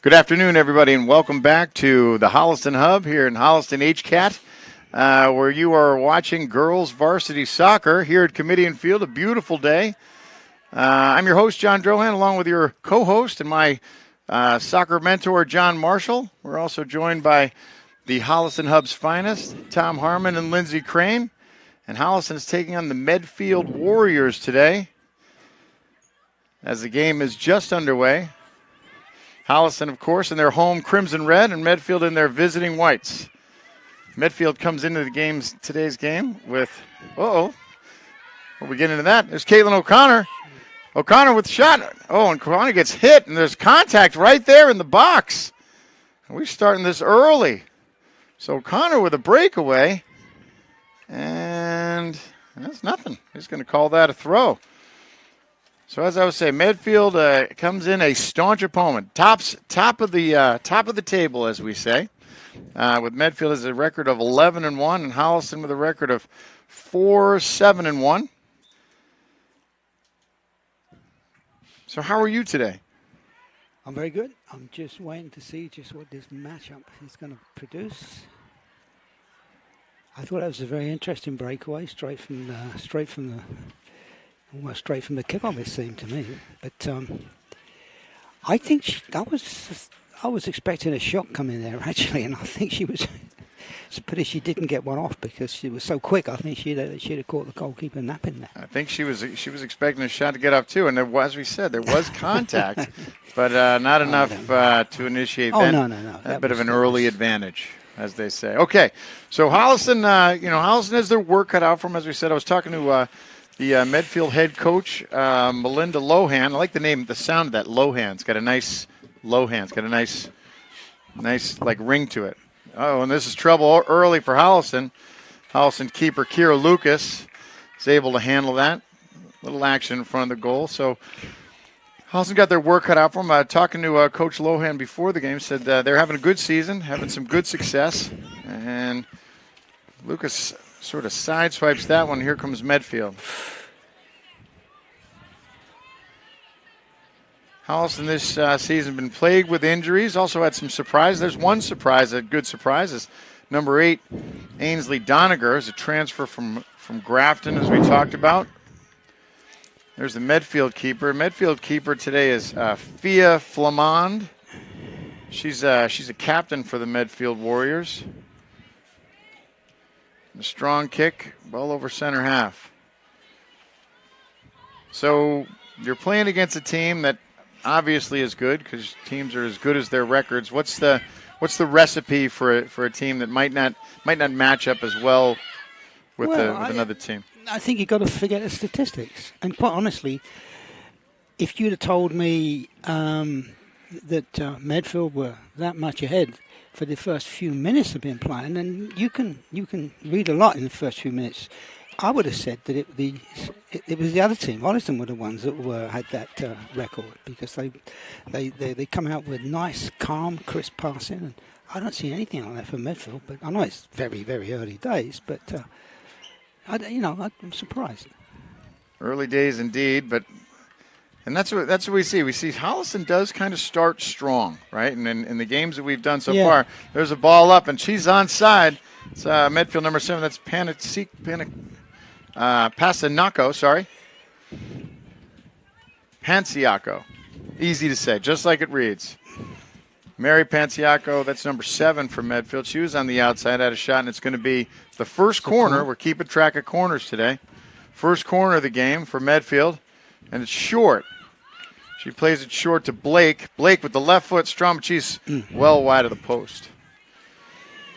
Good afternoon, everybody, and welcome back to the Holliston Hub here in Holliston HCAT, where you are watching girls varsity soccer here at Kamitian Field. A beautiful day. I'm your host, John Drohan, along with your co-host and my soccer mentor, John Marshall. We're also joined by the Holliston Hub's finest, Tom Harmon and Lindsey Crane. And Holliston is taking on the Medfield Warriors today, as the game is just underway. Holliston, of course, in their home crimson red, and Medfield in their visiting whites. Medfield comes into the today's game with, before we get into that, there's Caitlin O'Connor. O'Connor with the shot. Oh, and O'Connor gets hit, and there's contact right there in the box. And we're starting this early. So O'Connor with a breakaway, and that's nothing. He's going to call that a throw. So as I was saying, Medfield comes in a staunch opponent, top of the table, as we say. With Medfield as a record of 11-1, and Holliston with a record of 4-7-1. So how are you today? I'm very good. I'm just waiting to see just what this matchup is going to produce. I thought that was a very interesting breakaway, straight from the kickoff, it seemed to me. But I think I was expecting a shot coming there actually, and I think she was. It's a pity she didn't get one off because she was so quick. I think she'd have caught the goalkeeper napping there. I think she was expecting a shot to get off too, and there was, as we said, there was contact, but not enough to initiate that bit of an early advantage, as they say. Okay, so Holliston, Holliston has their work cut out for them. As we said, I was talking to the Medfield head coach, Melinda Lohan. I like the sound of that Lohan. It's got a nice Lohan. It's got a nice like ring to it. Oh, and this is trouble early for Holliston. Holliston keeper Kira Lucas is able to handle that. Little action in front of the goal. So Holliston got their work cut out for them. Talking to Coach Lohan before the game, said they're having a good season, having some good success. And Lucas sort of sideswipes that one. Here comes Medfield. Holliston this season been plagued with injuries. Also had some surprises. There's one surprise, a good surprise, is number 8, Ainsley Doniger, is a transfer from Grafton, as we talked about. There's the Medfield keeper. Medfield keeper today is Fia Flamand. She's a captain for the Medfield Warriors. A strong kick, ball over center half. So you're playing against a team that obviously is good, because teams are as good as their records. What's the recipe for a team that might not match up as well with another team? I think you've got to forget the statistics. And quite honestly, if you'd have told me that Medfield were that much ahead for the first few minutes of being playing, and you can read a lot in the first few minutes. I would have said that it was the other team. Holliston were the ones that had that record, because they come out with nice, calm, crisp passing, and I don't see anything like that for Medfield. But I know it's very, very early days, but I'm surprised. Early days indeed, and that's what we see. We see Holliston does kind of start strong, right? And in the games that we've done so far, there's a ball up, and she's onside. It's Medfield number 7. That's Panciaco, sorry. Panciaco. Easy to say, just like it reads. Mary Panciaco, that's number 7 for Medfield. She was on the outside, had a shot, and it's going to be the first corner. We're keeping track of corners today. First corner of the game for Medfield, and it's short. She plays it short to Blake. Blake with the left foot, strong, but she's well wide of the post.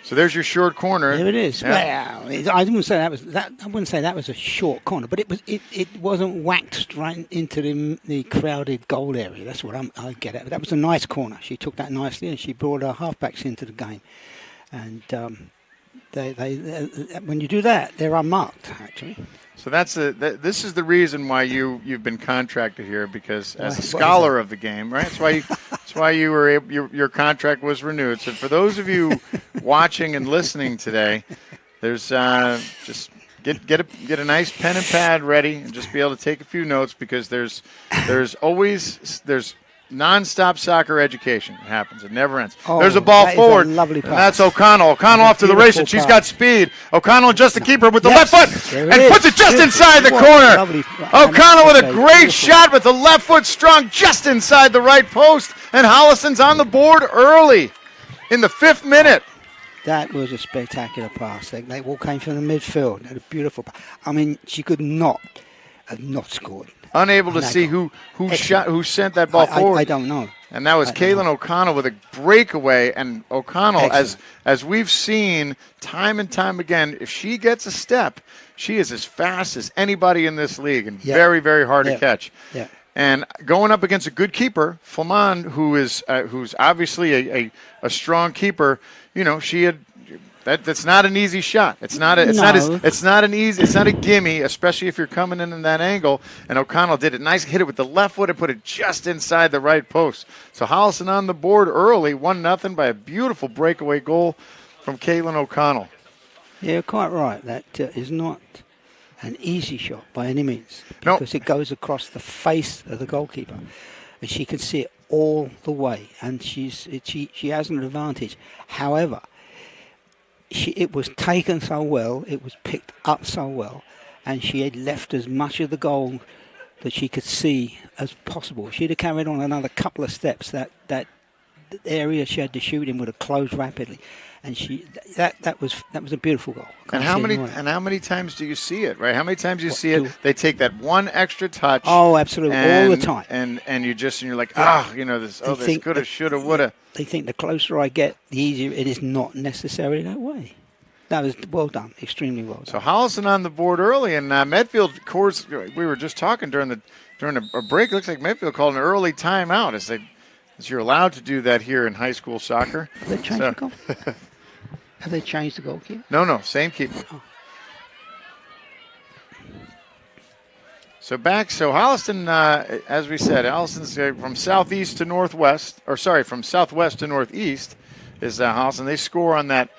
So there's your short corner. There it is. Yeah. Well, I wouldn't say that was a short corner, but it wasn't waxed right into the crowded goal area. That's what I get at. That was a nice corner. She took that nicely, and she brought her halfbacks into the game. And they when you do that, they're unmarked actually. So this is the reason why you've been contracted here, because as a scholar of the game, right? That's why you were your contract was renewed. So for those of you watching and listening today, there's just get a nice pen and pad ready and just be able to take a few notes, because there's nonstop soccer education. It happens. It never ends. Oh, There's a ball that is a forward. lovely And pass. that's O'Connell. O'Connell off to the races. She's got speed. O'Connell just the keeper with the left foot and puts it just inside the corner. O'Connell with a great shot with the left foot strong just inside the right post. And Holliston's on the board early in the 5th minute. That was a spectacular pass. They all came from the midfield. They had a beautiful pass. I mean, she could not have not scored. Unable to see who sent that ball forward. I don't know. And that was Kaylin O'Connell with a breakaway. And O'Connell, as we've seen time and time again, if she gets a step, she is as fast as anybody in this league and very, very hard to catch. Yeah. And going up against a good keeper, Flamand, who's obviously a strong keeper, you know, she had that's not an easy shot. It's not a gimme, especially if you're coming in that angle. And O'Connell did it nice, hit it with the left foot and put it just inside the right post. So Holliston on the board early, 1-0 by a beautiful breakaway goal from Caitlin O'Connell. Yeah, you're quite right. That is not an easy shot by any means, because it goes across the face of the goalkeeper, and she can see it all the way, and she has an advantage. However, it was taken so well, it was picked up so well, and she had left as much of the goal that she could see as possible. If she'd have carried on another couple of steps, that area she had to shoot in would have closed rapidly. And that was a beautiful goal. And how many times do you see it, right? How many times do you see it? They take that one extra touch. Oh, absolutely, all the time. And you're like, this coulda, shoulda, woulda. They think the closer I get, the easier it is. Not necessarily that way. That was well done, extremely well done. So Holliston on the board early, and Medfield, of course, we were just talking during a break. It looks like Medfield called an early timeout, as you're allowed to do that here in high school soccer. Have they changed the goal? Have they changed the goalkeeper? No, same keeper. Oh. So Holliston, as we said, Holliston's from southeast to northwest, from southwest to northeast is Holliston. They score on that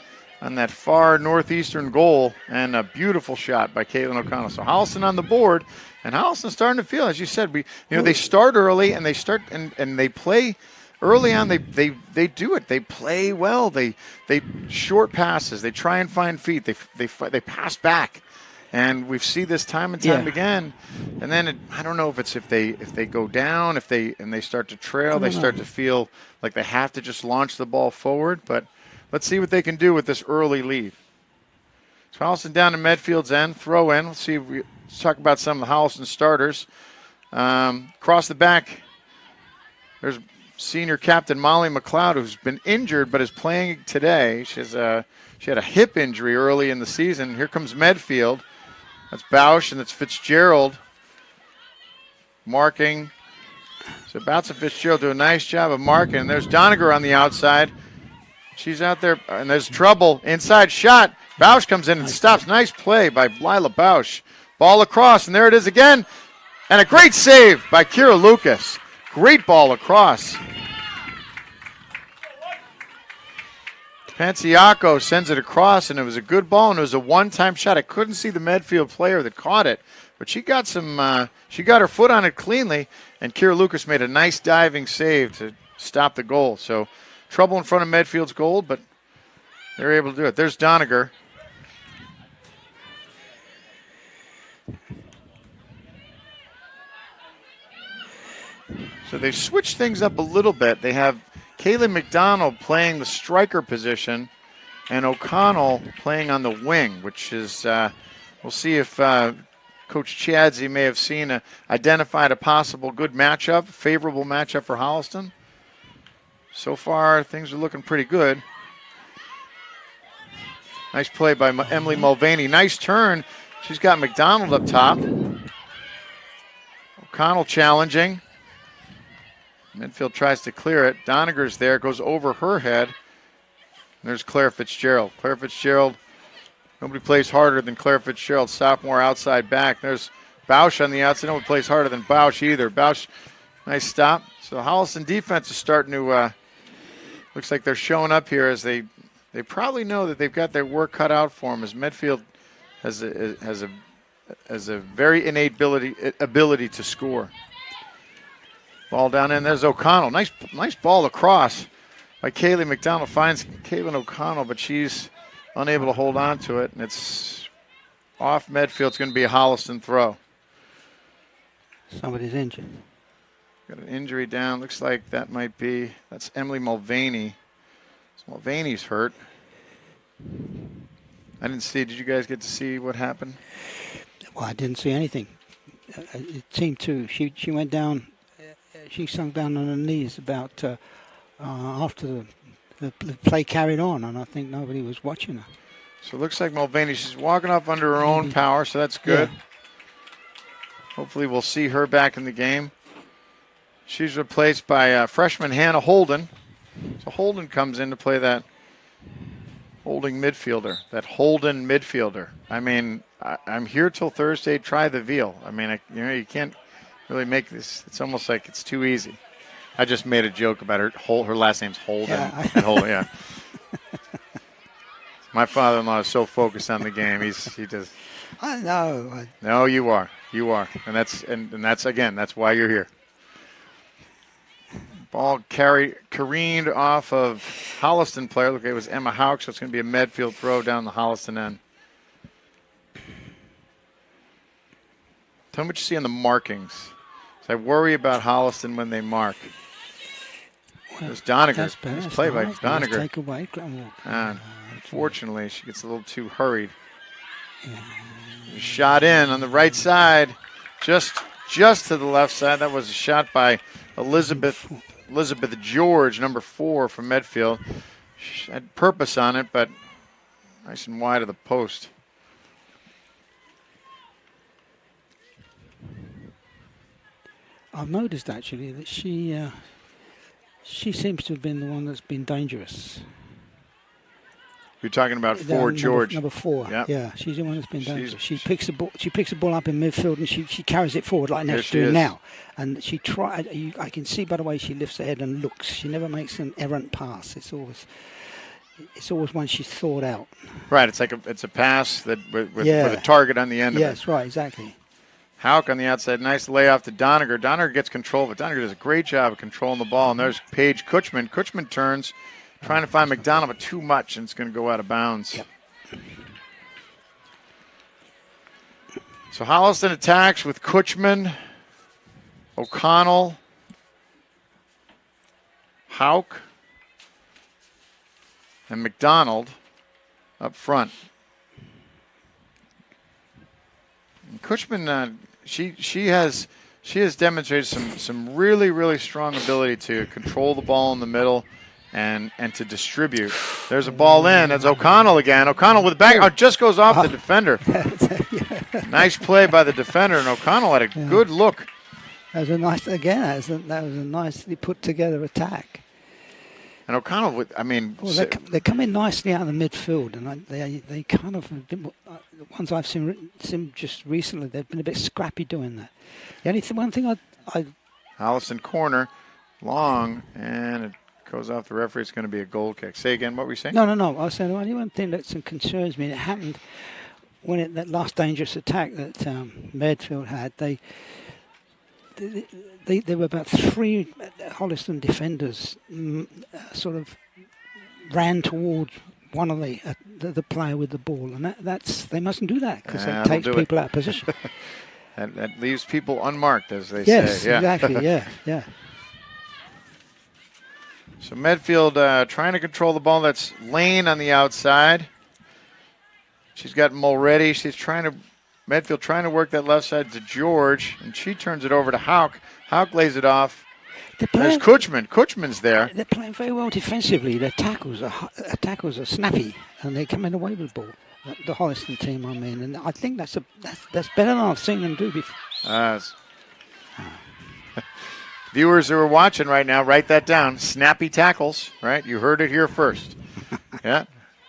far northeastern goal, and a beautiful shot by Caitlin O'Connell. So Holliston on the board, and Holliston's starting to feel, as you said, they start early and they start and they play. Early on, they do it. They play well. They short passes. They try and find feet. They pass back, and we see this time and time again. And then I don't know if they go down, and they start to trail, they start to feel like they have to just launch the ball forward. But let's see what they can do with this early lead. So Holliston down to Medfield's end, throw in. Let's talk about some of the Holliston starters. Across the back, there's senior captain Molly McLeod, who's been injured but is playing today. She had a hip injury early in the season. Here comes Medfield. That's Bausch, and that's Fitzgerald marking. So Bouts and Fitzgerald do a nice job of marking. And there's Doniger on the outside. She's out there, and there's trouble. Inside shot. Bausch comes in and stops. Nice play by Lila Bausch. Ball across, and there it is again. And a great save by Kira Lucas. Great ball across. Panciaco sends it across, and it was a good ball, and it was a one-time shot. I couldn't see the Medfield player that caught it, but she got her foot on it cleanly, and Kira Lucas made a nice diving save to stop the goal. So trouble in front of Medfield's goal, but they're able to do it. There's Doniger. So they've switched things up a little bit. They have Kaylee McDonald playing the striker position and O'Connell playing on the wing, which is, we'll see if Coach Chadsey may have identified a possible good matchup, favorable matchup for Holliston. So far, things are looking pretty good. Nice play by Emily Mulvaney. Nice turn. She's got McDonald up top. O'Connell challenging. Medfield tries to clear it. Doniger's there, goes over her head. And there's Claire Fitzgerald. Claire Fitzgerald, nobody plays harder than Claire Fitzgerald, sophomore outside back. There's Bausch on the outside. Nobody plays harder than Bausch either. Bausch, nice stop. So the Holliston defense is starting to, looks like they're showing up here as they probably know that they've got their work cut out for them, as Medfield has a very innate ability to score. Ball down in. There's O'Connell. Nice ball across by Kaylee McDonald. Finds Kaylin O'Connell, but she's unable to hold on to it. And it's off Medfield. It's going to be a Holliston throw. Somebody's injured. Got an injury down. Looks like that's Emily Mulvaney. So Mulvaney's hurt. I didn't see. Did you guys get to see what happened? Well, I didn't see anything. It seemed to. She went down. She sunk down on her knees about after the play carried on, and I think nobody was watching her. So it looks like Mulvaney, she's walking off under her own power, so that's good. Yeah. Hopefully we'll see her back in the game. She's replaced by freshman Hannah Holden. So Holden comes in to play that holding midfielder, that Holden midfielder. I mean, I'm here till Thursday. Try the veal. I mean, you can't really make this. It's almost like it's too easy. I just made a joke about her. Her last name's Holden. Yeah. And Holden, yeah. My father-in-law is so focused on the game. He just. I know. No, you are, and that's why you're here. Ball careened off of Holliston player. Look, it was Emma Houck, so it's going to be a Medfield throw down the Holliston end. Tell me what you see on the markings. So I worry about Holliston when they mark. There's Doniger. Nice play by Doniger. Take away. Unfortunately, she gets a little too hurried. Shot in on the right side, just to the left side. That was a shot by Elizabeth George, number 4 from Medfield. She had purpose on it, but nice and wide of the post. I've noticed actually that she seems to have been the one that's been dangerous. You're talking about George. Number 4. Yep. Yeah, she's the one that's been dangerous. She picks the ball up in midfield and she carries it forward like Neff's doing now. And she tried. I can see by the way she lifts her head and looks. She never makes an errant pass. It's always one she's thought out. Right. It's like it's a pass that with a target on the end of it. Yes, right, exactly. Houck on the outside, nice layoff to Doniger. Doniger gets control, but Doniger does a great job of controlling the ball. And there's Paige Kutchman. Kutchman turns, trying to find McDonald, but too much, and it's going to go out of bounds. Yep. So Holliston attacks with Kutchman, O'Connell, Houck, and McDonald up front. And Kutchman, she has demonstrated some really, really strong ability to control the ball in the middle and to distribute. There's a ball in. That's O'Connell again. O'Connell with the back. Oh, just goes off the defender. Nice play by the defender, and O'Connell had a good look. That was a nicely put together attack. And O'Connell, they come in nicely out of the midfield, and they kind of have been, the ones I've seen just recently, they've been a bit scrappy doing that. The only one thing I Holliston corner, long, and it goes off the referee. It's going to be a goal kick. Say again, what were you saying? No. I was saying the only one thing that concerns me, and it happened when that last dangerous attack that Medfield had. There were about 3 Holliston defenders sort of ran towards one of the player with the ball, and they mustn't do that because it takes people out of position. that leaves people unmarked, as they say. Yes, exactly. Yeah. So Medfield trying to control the ball. That's Lane on the outside. She's got Mulready. Medfield trying to work that left side to George, and she turns it over to Houck. Houck lays it off. There's Kutchman. Kutchman's there. They're playing very well defensively. Their tackles are snappy, and they come in away with the ball. The Holliston team, I mean, and I think that's better than I've seen them do before. Viewers who are watching right now, write that down. Snappy tackles, right? You heard it here first. Yeah.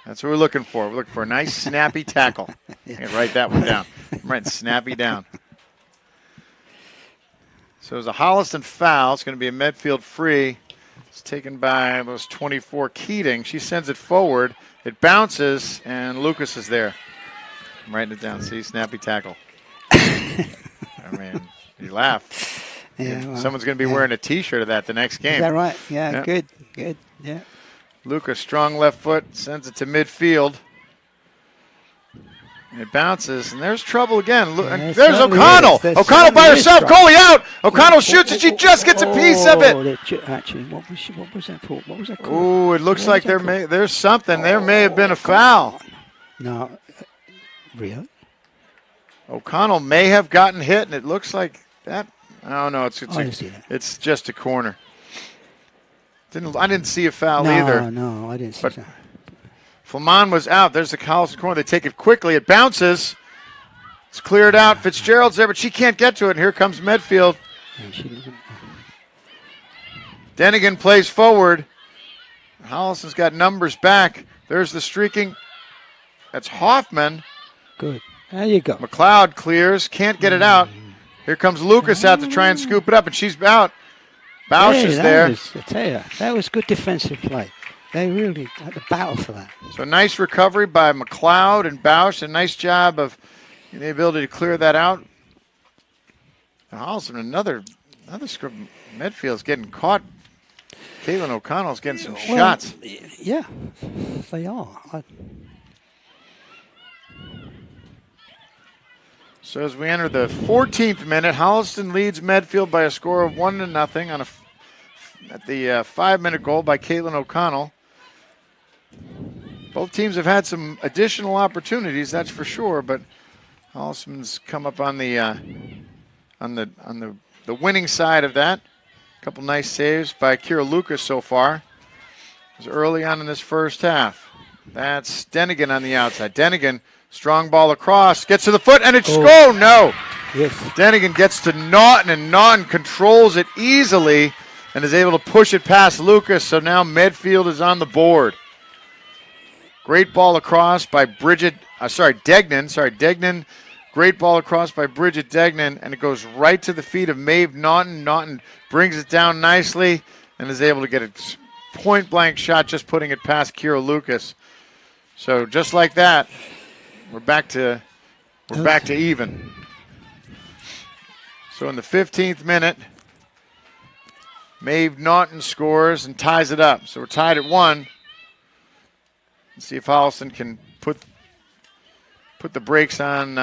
That's what we're looking for. We're looking for a nice, snappy tackle. Yeah, write that one down. I'm writing snappy down. So it's a Holliston foul. It's going to be a Medfield free. It's taken by those 24 Keating. She sends it forward. It bounces, and Lucas is there. I'm writing it down. See, snappy tackle. I mean, you laugh. Yeah, well, someone's going to be wearing a T-shirt of that the next game. Is that right? Yeah, Yeah. good. Yeah. Lucas, strong left foot, sends it to midfield. It bounces, and there's trouble again. And there's O'Connell. O'Connell by herself, goalie out. O'Connell shoots, and she just gets a piece of it. Actually, what was that for? What was that called? Oh, it looks like there's something. There may have been a foul. No, really? O'Connell may have gotten hit, and it looks like that. Oh, no, it's just a corner. I didn't see a foul either. No, I didn't see that. Flamand was out. There's the Holliston corner. They take it quickly. It bounces. It's cleared out. Fitzgerald's there, but she can't get to it. And here comes Medfield. Denigan plays forward. Holliston's got numbers back. There's the streaking. That's Hoffman. Good. There you go. McLeod clears. Can't get it out. Here comes Lucas out to try and scoop it up, and she's out. Bausch is there. I tell you, that was good defensive play. They really had a battle for that. So nice recovery by McLeod and Bausch. A nice job of the ability to clear that out. And Holliston, another script. Medfield's getting caught. Caitlin O'Connell's getting some shots. Yeah, they are. So as we enter the 14th minute, Holliston leads Medfield by a score of 1-0 at the 5-minute goal by Caitlin O'Connell. Both teams have had some additional opportunities, that's for sure, but Holliston's come up on the winning side of that. A couple nice saves by Kira Lucas so far. It was early on in this first half. That's Denigan on the outside. Denigan, strong ball across, gets to the foot, and it's no. Yes. Denigan gets to Naughton, and Naughton controls it easily and is able to push it past Lucas, so now Medfield is on the board. Great ball across by Degnan. Degnan. Great ball across by Bridget Degnan, and it goes right to the feet of Maeve Naughton. Naughton brings it down nicely and is able to get a point-blank shot, just putting it past Kira Lucas. So just like that, we're back to even. So in the 15th minute, Maeve Naughton scores and ties it up. So we're tied at 1. Let's see if Holliston can put the brakes on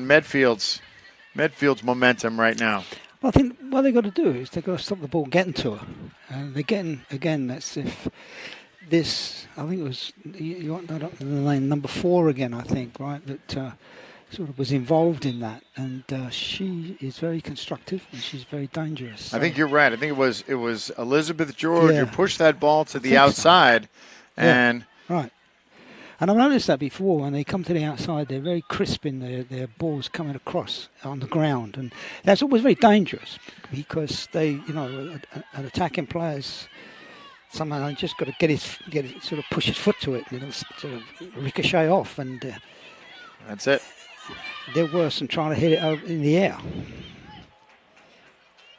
Medfield's momentum right now. Well, I think what they've got to do is they've got to stop the ball getting to her. And they're getting, again, that's if this, I think it was, you want that up in the lane, number 4 again, I think, right, that sort of was involved in that. And she is very constructive and she's very dangerous. So. I think you're right. I think it was Elizabeth George who pushed that ball to the outside. So. And right. And I've noticed that before, when they come to the outside, they're very crisp in their balls coming across on the ground. And that's always very dangerous because they, an attacking players, somehow just got to get it, sort of push his foot to it, sort of ricochet off. And that's it. They're worse than trying to hit it over in the air.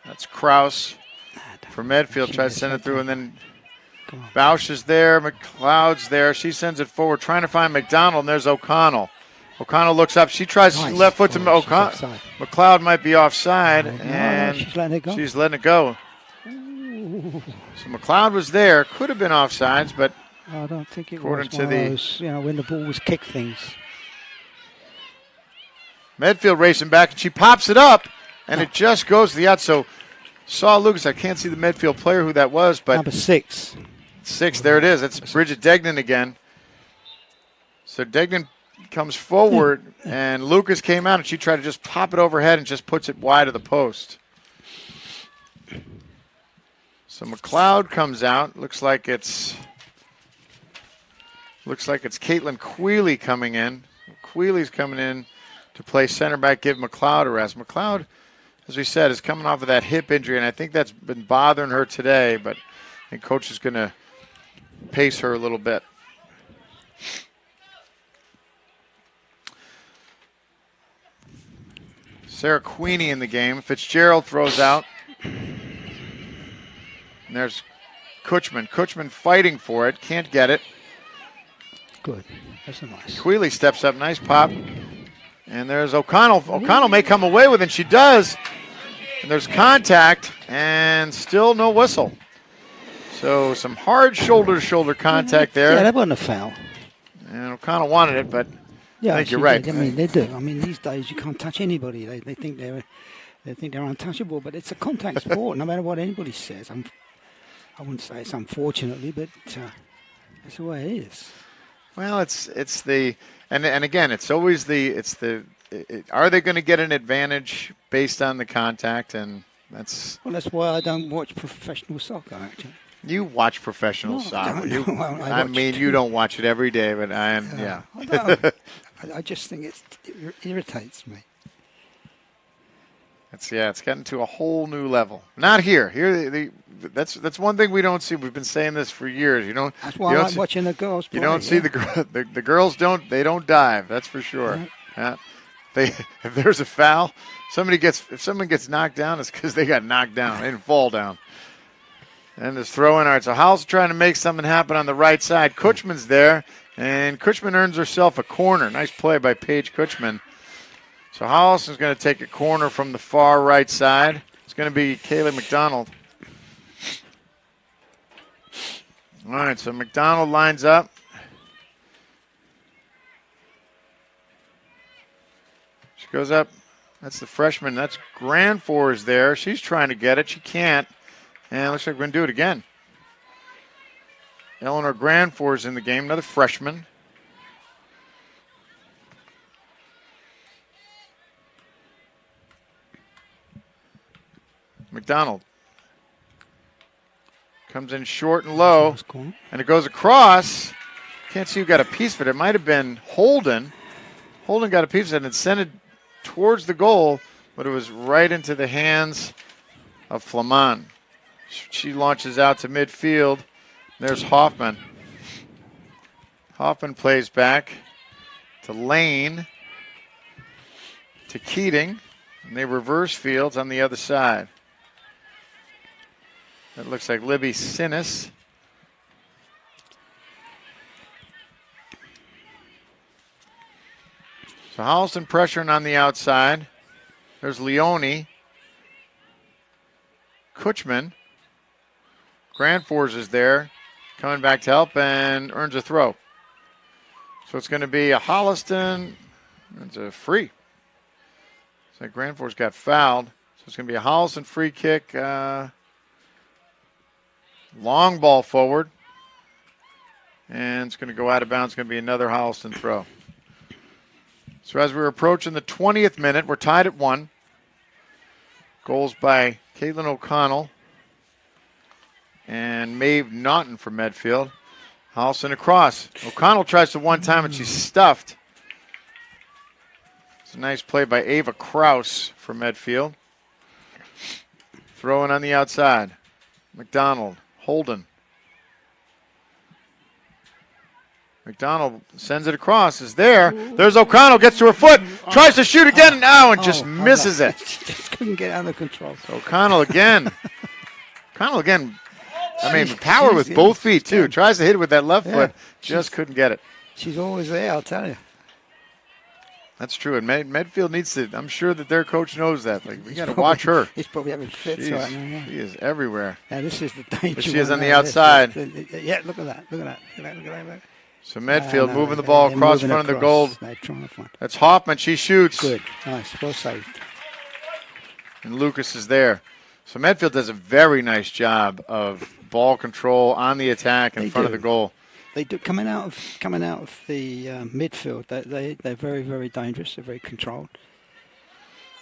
That's Kraus for Medfield. Tries to send it through, and then Bausch is there. McLeod's there. She sends it forward, trying to find McDonald, and there's O'Connell. O'Connell looks up. She tries left foot to O'Connell. McLeod might be offside, and she's letting it go. She's letting it go. So McLeod was there. Could have been offsides, but I don't think it according was to those, when the ball was kicked things. Medfield racing back, and she pops it up, and it just goes to the outside. So saw Lucas. I can't see the Medfield player who that was, but number 6. 6, there it is. That's Bridget Degnan again. So Degnan comes forward, and Lucas came out, and she tried to just pop it overhead and just puts it wide of the post. So McLeod comes out. Looks like it's Caitlin Queeley coming in. Queeley's coming in to play center back, give McLeod a rest. McLeod, as we said, is coming off of that hip injury, and I think that's been bothering her today, but I think Coach is going to pace her a little bit. Sarah Queenie in the game. Fitzgerald throws out. And there's Kutchman. Kutchman fighting for it. Can't get it. Good. That's a nice. Queeley steps up. Nice pop. And there's O'Connell. O'Connell may come away with it, and she does. And there's contact and still no whistle. So some hard shoulder-to-shoulder contact there. Yeah, that wasn't a foul. And O'Connell wanted it, but yeah, I think you're right. I mean, they do. I mean, these days you can't touch anybody. They think they're untouchable, but it's a contact sport. No matter what anybody says, I wouldn't say it's unfortunately, but that's the way it is. Well, it's the and again, it's always are they going to get an advantage based on the contact? And that's why I don't watch professional soccer. Actually, you watch professional soccer. I mean, you don't watch it every day, but I am. Yeah, I just think it irritates me. It's gotten to a whole new level. Not here. Here, that's one thing we don't see. We've been saying this for years. That's why I like watching the girls play. You don't see the girls don't dive. That's for sure. Right. Yeah. If there's a foul, if someone gets knocked down, it's because they got knocked down. They didn't fall down. And there's throw-in. All right, so Howell's trying to make something happen on the right side. Kutchman's there, and Kutchman earns herself a corner. Nice play by Paige Kutchman. So Holliston's going to take a corner from the far right side. It's going to be Kaylee McDonald. All right, so McDonald lines up. She goes up. That's the freshman. That's Granfors there. She's trying to get it. She can't. And it looks like we're going to do it again. Eleanor Granfors in the game, another freshman. McDonald comes in short and low, and it goes across. Can't see who got a piece of it. It might have been Holden. Holden got a piece of it and sent it towards the goal, but it was right into the hands of Flamand. She launches out to midfield. There's Hoffman. Hoffman plays back to Lane, to Keating, and they reverse fields on the other side. That looks like Libby Sinnis. So Holliston pressuring on the outside. There's Leone. Kutchman. Granfors is there, coming back to help and earns a throw. So it's going to be a Holliston. It's a free. So Granfors got fouled. So it's going to be a Holliston free kick. Long ball forward. And it's going to go out of bounds. It's going to be another Holliston throw. So as we're approaching the 20th minute, we're tied at 1. Goals by Caitlin O'Connell and Maeve Naughton for Medfield. Holliston across. O'Connell tries to one time and she's stuffed. It's a nice play by Ava Kraus for Medfield. Throwing on the outside. McDonald. Holden. McDonald sends it across. Is there. There's O'Connell. Gets to her foot. Tries to shoot again now and just misses it. Just couldn't get out of control. So O'Connell again. O'Connell again. I mean, power with both feet, too. Tries to hit it with that left foot. Just couldn't get it. She's always there, I'll tell you. That's true. And Medfield needs to, I'm sure that their coach knows that. Like, we got to watch her. He's probably having fits right now. Yeah. She is everywhere. Yeah, this is the danger. But she is on the outside. Yeah, look at that. Look at that. So Medfield moving the ball across front of the goal. That's Hoffman. She shoots. Good. Nice. Well saved. And Lucas is there. So Medfield does a very nice job of ball control on the attack in front of the goal. They do coming out of the midfield. They're very, very dangerous. They're very controlled.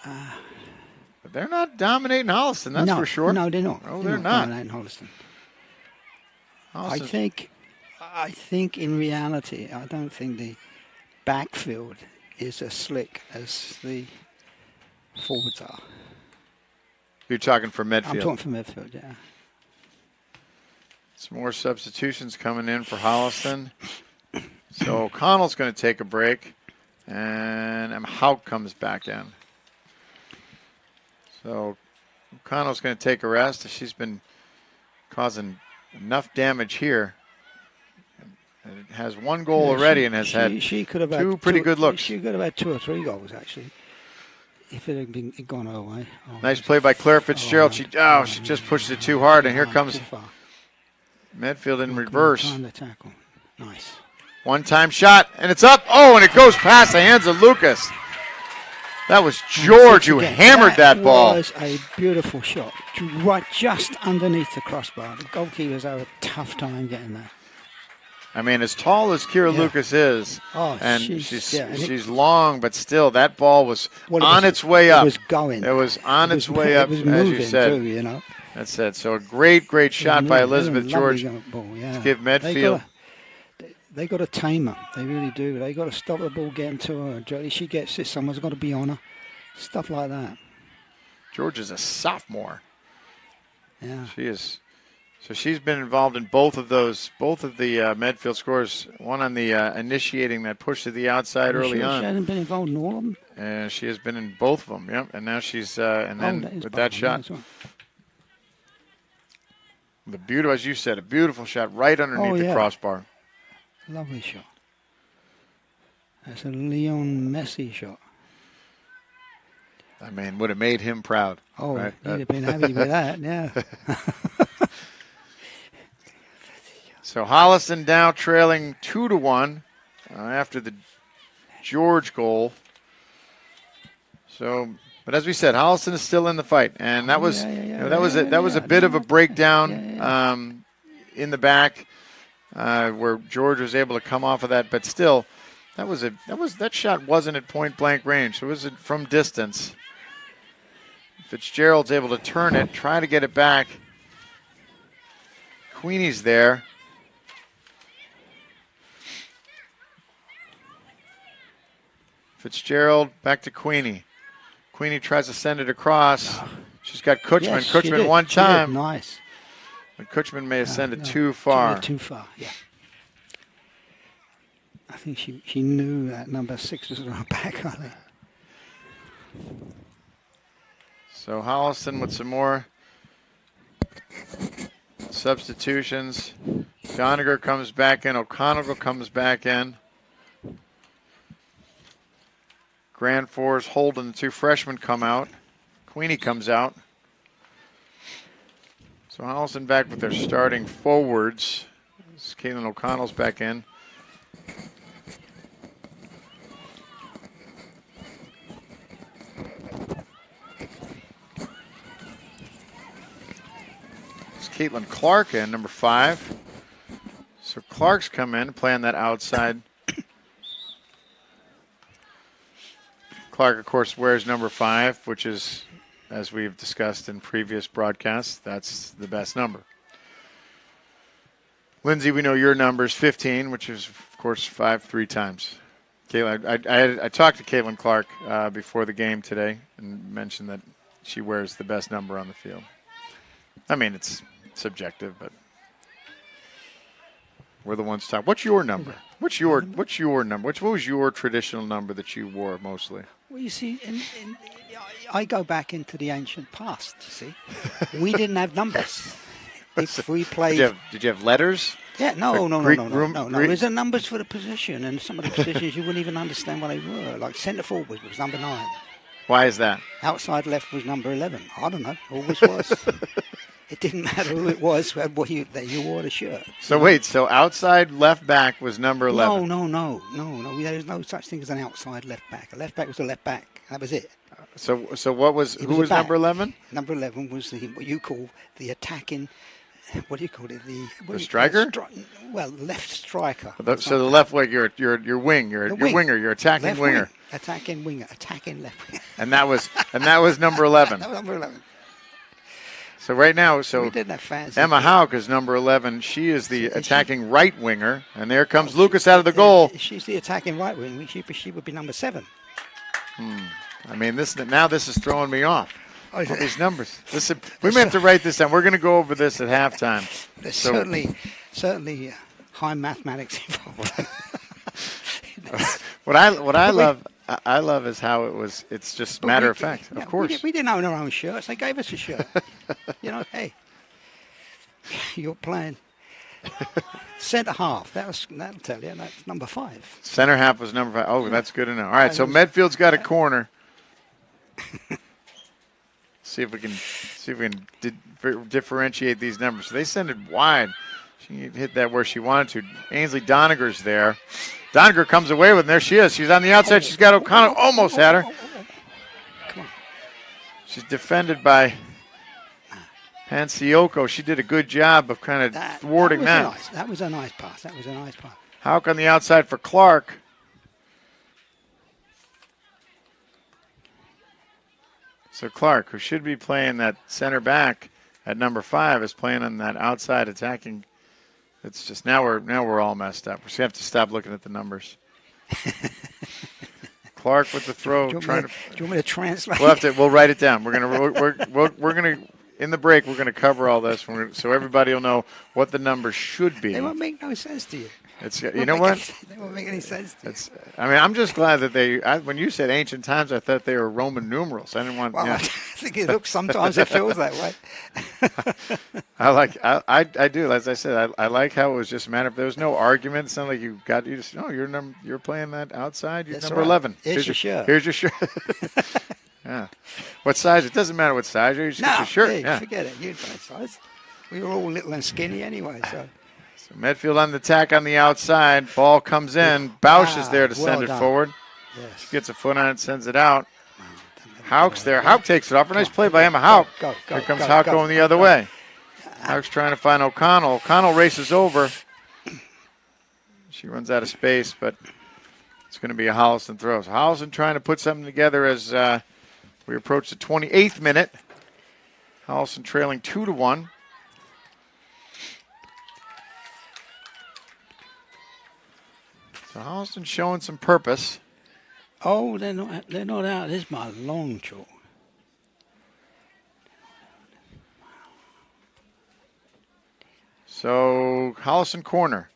But they're not dominating Holliston. That's for sure. No, they're not. No, they're not dominating Holliston. I think in reality, I don't think the backfield is as slick as the forwards are. You're talking for Medfield. I'm talking for Medfield, yeah. Some more substitutions coming in for Holliston. So O'Connell's going to take a break, and Hauk comes back in. So O'Connell's going to take a rest. She's been causing enough damage here. And it has one goal already and has had she could have two pretty good looks. She could have had 2 or 3 goals, actually. if it had been gone her way. Oh, Nice play by Claire Fitzgerald. She just pushed it too hard, and here comes Medfield in reverse. Time to tackle. Nice. One-time shot, and it's up. Oh, and it goes past the hands of Lucas. That was George who hammered that ball. That was a beautiful shot, right just underneath the crossbar. The goalkeepers have a tough time getting there. I mean, as tall as Kira Lucas is, and she's long, but still, that ball was on its way up. It was going. It was on its way up, as you said. Too, you know. That's it. So a great shot by Elizabeth George to give Medfield. They got to tame her. They really do. They got to stop the ball getting to her. Jody, she gets it. Someone's got to be on her. Stuff like that. George is a sophomore. Yeah. She is. So she's been involved in both of the Medfield scores. One on the initiating that push to the outside early on. She hasn't been involved in all of them? And she has been in both of them, yep. And now she's, with that shot. As you said, a beautiful shot right underneath the crossbar. Lovely shot. That's a Leon Messi shot. I mean, would have made him proud. Oh, right? He'd have been happy with that, yeah. So Holliston now trailing 2-1 after the George goal. So, but as we said, Holliston is still in the fight, and that was that was a bit of a breakdown in the back. Where George was able to come off of that, but still, that shot wasn't at point blank range. So it was from distance. Fitzgerald's able to turn it, try to get it back. Queenie's there. Fitzgerald back to Queenie. Queenie tries to send it across. She's got Kutchman. Yes, Kutchman one time. Nice. But Kutchman may have sent it too far. Too far, yeah. I think she knew that number 6 was on her back, I think. So Holliston with some more substitutions. Goniger comes back in. O'Connell comes back in. Grand Fours, Holden, the 2 freshmen come out. Queenie comes out. So Holliston back with their starting forwards. Caitlin O'Connell's back in. It's Caitlin Clark in, number 5. So Clark's come in, playing that outside. Clark, of course, wears number 5, which is, as we've discussed in previous broadcasts, that's the best number. Lindsay, we know your number is 15, which is, of course, 5 3 times. Caitlin, I talked to Caitlin Clark before the game today and mentioned that she wears the best number on the field. I mean, it's subjective, but we're the ones talking. What's your number? What's your number? What was your traditional number that you wore mostly? Well, you see, I go back into the ancient past, you see. We didn't have numbers. If we played... Did you have letters? Yeah, no. There's numbers for the position, and some of the positions you wouldn't even understand what they were. Like centre forward was number 9. Why is that? Outside left was number 11. I don't know. Always was. It didn't matter who it was, you wore the shirt. So wait, so outside left back was number 11? No. There's no such thing as an outside left back. A left back was a left back. That was it. So what was who was number 11? Number 11 was what you call the attacking. What do you call it? The striker? Left striker. So the left wing, your wing, your winger, your attacking left winger. Wing, attacking winger, attacking left winger. And that was number 11. That was number 11. So right now, we didn't have fancy Emma Hauk is number 11. She is the attacking right winger, and there comes Lucas out of the goal. She's the attacking right wing. She would be number 7. I mean, this is throwing me off. All these numbers. We may have to write this down. We're going to go over this at halftime. There's certainly high mathematics involved. What I love is how it's just matter of fact. Of course. We didn't own our own shirts. They gave us a shirt. Hey, you're playing centre half. That'll tell you. That's number 5. Center half was number 5. Oh, that's good to know. All right, so Medfield's got a corner. See if we can differentiate these numbers. So they send it wide. She hit that where she wanted to. Ainsley Doniger's there. Doniger comes away with it, and there she is. She's on the outside. She's got O'Connell. Almost had her. Come on. She's defended by Panciocco. She did a good job of kind of thwarting that. That was a nice pass. That was a nice pass. Houck on the outside for Clark. So Clark, who should be playing that center back at number 5, is playing on that outside attacking. It's just now we're all messed up. We just have to stop looking at the numbers. Clark with the throw. Do you want me to translate? We'll write it down. We're gonna in the break. We're gonna cover all this so everybody will know what the numbers should be. They won't make no sense to you. You know what? They won't make any sense to you. I'm just glad that when you said ancient times, I thought they were Roman numerals. I didn't want. Well, Yeah. I think sometimes it feels that way. I do. As I said, I like how it was just a matter of there was no argument. It's not like you just you're playing that outside. You're That's number right. 11. Here's your shirt. Here's your shirt. Yeah. What size? It doesn't matter what size you're. You just get your shirt. Hey, yeah. forget it. You don't size. We were all little and skinny anyway, so. So Medfield on the attack on the outside. Ball comes in. Bausch is there to send it forward. Yes. She gets a foot on it, sends it out. Houck's there. Houck takes it off. A nice play by Emma Houck. Here comes Houck going the other way. Houck's trying to find O'Connell. O'Connell races over. She runs out of space, but it's going to be a Holliston throw. So Holliston trying to put something together as we approach the 28th minute. Holliston trailing 2-1. So Holliston showing some purpose. Oh, they're not out. This is my long chalk. So Holliston corner.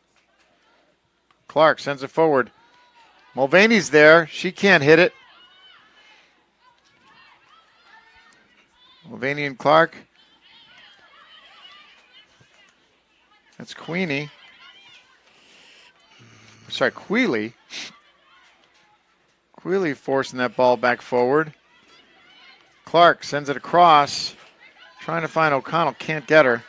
Clark sends it forward. Mulvaney's there. She can't hit it. Mulvaney and Clark. That's Queenie. Sorry, Queely. Queely forcing that ball back forward. Clark sends it across. Trying to find O'Connell. Can't get her.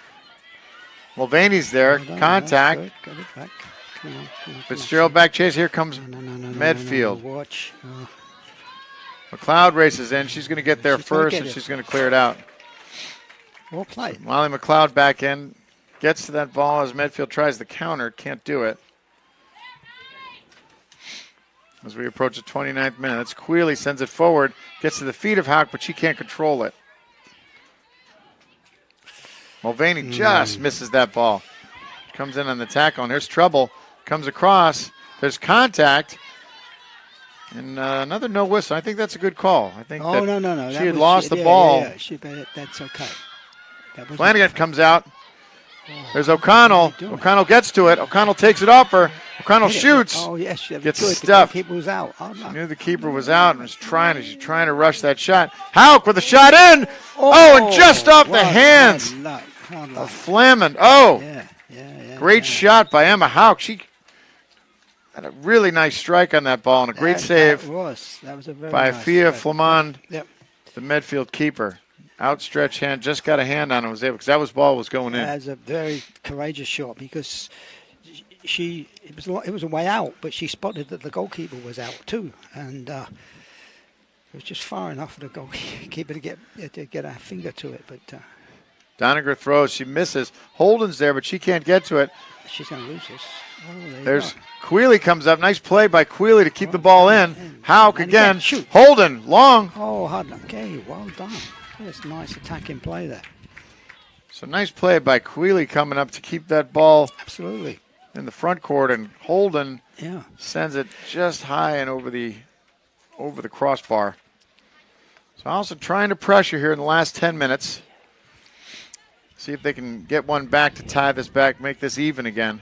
Mulvaney's there. Contact. Good. Get it back. Come on. Fitzgerald back chase. Here comes Medfield. Watch. McLeod races in. She's going to get there first, and she's going to clear it out. Well played. Molly McLeod back in. Gets to that ball as Medfield tries the counter. Can't do it. As we approach the 29th minute, that's Queely, sends it forward, gets to the feet of Houck, but she can't control it. Mulvaney just misses that ball. Comes in on the tackle, and there's trouble. Comes across. There's contact. And another no whistle. I think that's a good call. I think no. She had lost the ball. Yeah. That's okay. Flanagan comes out. There's O'Connell. O'Connell gets to it. O'Connell takes it off her. O'Onnell shoots. Oh, yes. Gets stuffed. The keeper was out. Knew the keeper was out and was trying to rush that shot. Houck with a shot in. And just off the hands of Flamand. Great shot by Emma Houck. She had a really nice strike on that ball and a great save That was a very by nice Fia strike. Flamand, Yep. the Medfield keeper. Outstretched hand, just got a hand on it, was able because that ball was going in. That's a very courageous shot because it was a way out, but she spotted that the goalkeeper was out too, and it was just far enough for the goalkeeper to get a finger to it. But Doniger throws, she misses. Holden's there, but she can't get to it. she's going to lose this. There's Queely comes up. Nice play by Queely to keep the ball in. Houck again. Shoot. Holden, long. Oh, hard. Okay, well done. That's a nice attacking play there. So nice play by Queely coming up to keep that ball Absolutely. in the front court, and Holden Yeah. sends it just high and over the crossbar. So also trying to pressure here in the last 10 minutes. See if they can get one back to tie this back, make this even again.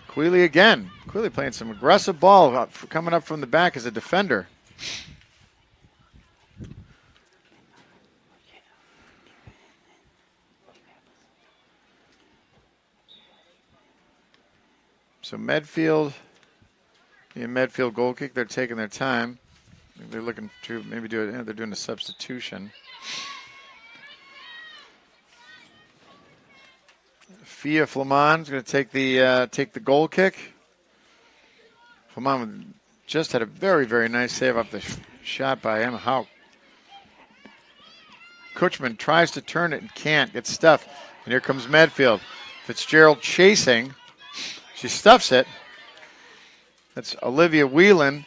Queely again. Queely playing some aggressive ball coming up from the back as a defender. So Medfield, the Medfield goal kick, they're taking their time. they're looking to maybe do it. They're doing a substitution. Fia Flamon's going to take the goal kick. Flamon just had a very, very nice save up the shot by Emma Hauk. Kutchman tries to turn it and can't. Gets stuffed. And here comes Medfield. Fitzgerald chasing. She stuffs it. That's Olivia Whelan.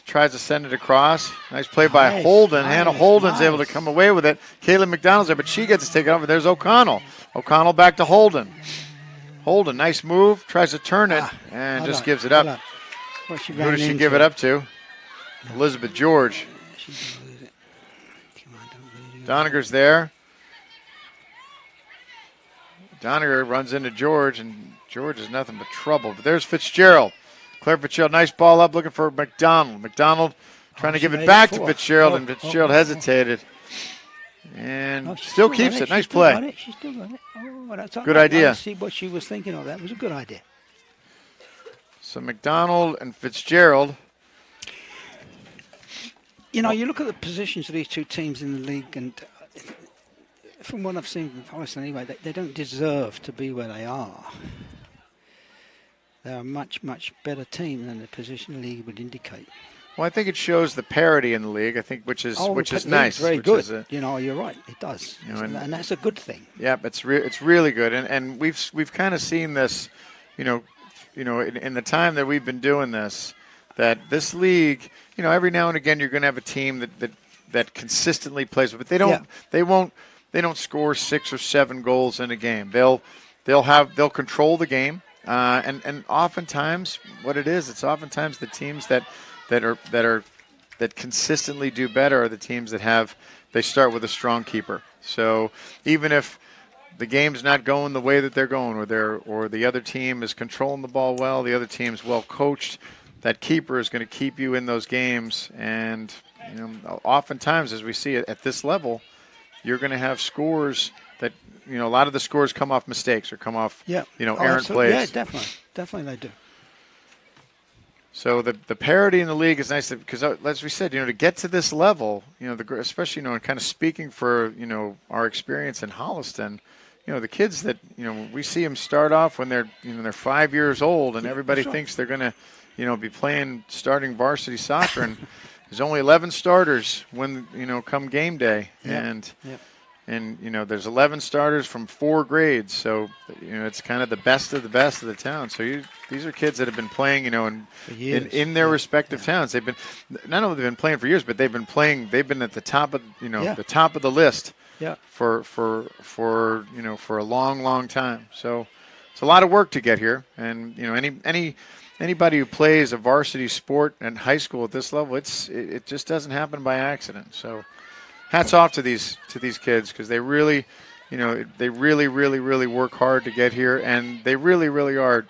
Tries to send it across. Nice play by Holden. Hannah Holden's able to come away with it. Kayla McDonald's there, but she gets to take it over. There's O'Connell. O'Connell back to Holden. Holden, nice move. Tries to turn it and just gives it up. Who does she give it up to? Elizabeth George. Doniger's there. Doniger runs into George, and George is nothing but trouble. But there's Fitzgerald. Claire Fitzgerald, nice ball up, looking for McDonald. Mcdonald trying to give it back to Fitzgerald, and Fitzgerald hesitated. And still keeps it. Nice play. She still got it. Oh, that's good idea. I see what she was thinking of. That was a good idea. So McDonald and Fitzgerald. You know, you look at the positions of these two teams in the league, and from what I've seen from Holliston anyway, they don't deserve to be where they are. They're a much, much better team than the position the league would indicate. Well, I think it shows the parity in the league. I think, which is nice. Very good. You know, you're right. It does, and that's a good thing. Yeah, it's really good, and we've kind of seen this, in the time that we've been doing this, that this league, every now and again you're going to have a team that consistently plays, but they don't score 6 or 7 goals in a game. They'll control the game. And oftentimes, what it is, it's oftentimes the teams that consistently do better are the teams that they start with a strong keeper. So even if the game's not going the way that they're going, or the other team is controlling the ball well, the other team's well coached, that keeper is going to keep you in those games. And oftentimes, as we see it at this level, you're going to have scores that. A lot of the scores come off mistakes or come off, errant plays. Yeah, definitely they do. So the parity in the league is nice because, as we said, to get to this level, especially, and kind of speaking for, our experience in Holliston, the kids that, we see them start off when they're 5 years old, and everybody thinks they're going to, be playing starting varsity soccer, and there's only 11 starters when, come game day, And, there's 11 starters from 4 grades. So, it's kind of the best of the town. So these are kids that have been playing, in their respective towns. They've been, not only they've been playing for years, but they've been at the top of, the top of the list for a long, long time. So it's a lot of work to get here. And, anybody who plays a varsity sport in high school at this level, it just doesn't happen by accident. So, hats off to these kids because they really, really work hard to get here, and they really, really are,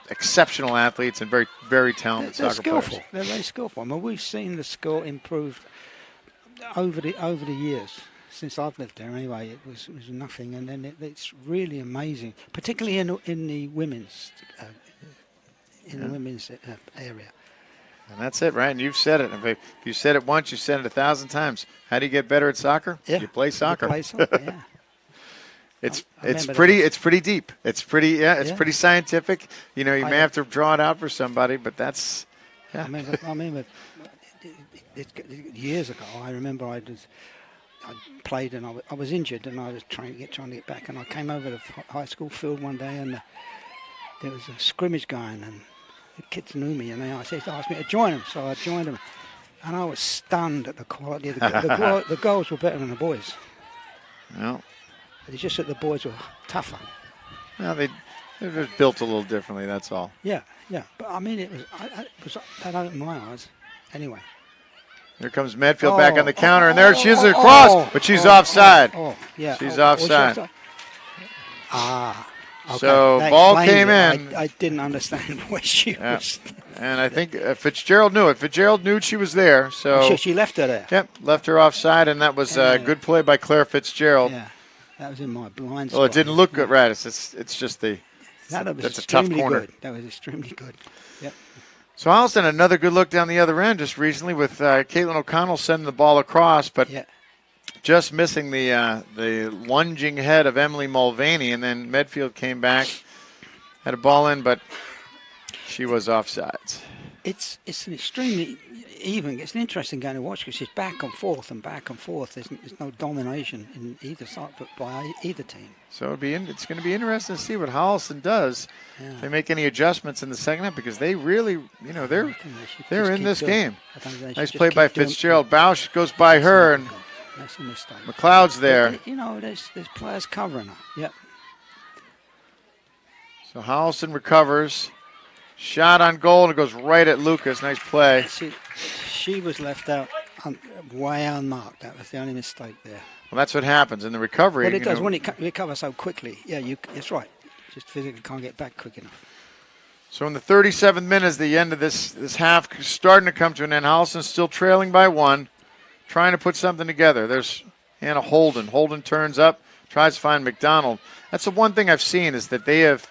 exceptional athletes and very, very talented soccer players. They're very skillful. I mean, we've seen the skill improve over the years since I've lived there. Anyway, it was nothing, and then it's really amazing, particularly in the women's area. And that's it, right? And you've said it. If you said it once, you said it 1,000 times. How do you get better at soccer? Yeah. You play soccer. Yeah. It's pretty deep. It's pretty scientific. You may have to draw it out for somebody, but that's. Yeah. I remember years ago. I remember I played and I was injured and I was trying to get back, and I came over to the high school field one day and there was a scrimmage going and. The kids knew me, and they asked me to join them, so I joined them. And I was stunned at the quality. The girls were better than the boys. Well, it's just that the boys were tougher. Well, they're just built a little differently, that's all. Yeah. But, I mean, that opened my eyes. Anyway. Here comes Medfield back on the counter, and there she is across, but she's offside. She's offside. Okay. So ball came in. I didn't understand where she was. And I think Fitzgerald knew it. Fitzgerald knew she was there. So she left her there. Yep, left her offside, and that was a good play by Claire Fitzgerald. Yeah, that was in my blind spot. Well, it didn't look good, right? It's just that's a tough corner. Good. That was extremely good. Yep. So Holliston, another good look down the other end just recently with Caitlin O'Connell sending the ball across, but just missing the lunging head of Emily Mulvaney, and then Medfield came back, had a ball in, but she was offsides. It's an extremely even. It's an interesting game to watch because it's back and forth and back and forth. There's no domination in either side, but by either team. So it's going to be interesting to see what Holliston does. Yeah. If they make any adjustments in the second half, because they really, they're in this game. Nice play by Fitzgerald. Bausch goes by her, and that's a mistake. McLeod's there. But, there's players covering her. Yep. So Holliston recovers. Shot on goal, and it goes right at Lucas. Nice play. She was left out way unmarked. That was the only mistake there. Well, that's what happens in the recovery. But it does when it recovers so quickly. Yeah, it's right. Just physically can't get back quick enough. So in the 37th minute, the end of this half starting to come to an end. Holliston still trailing by 1, trying to put something together. There's Hannah Holden. Holden turns up, tries to find McDonald. That's the one thing I've seen is that they have,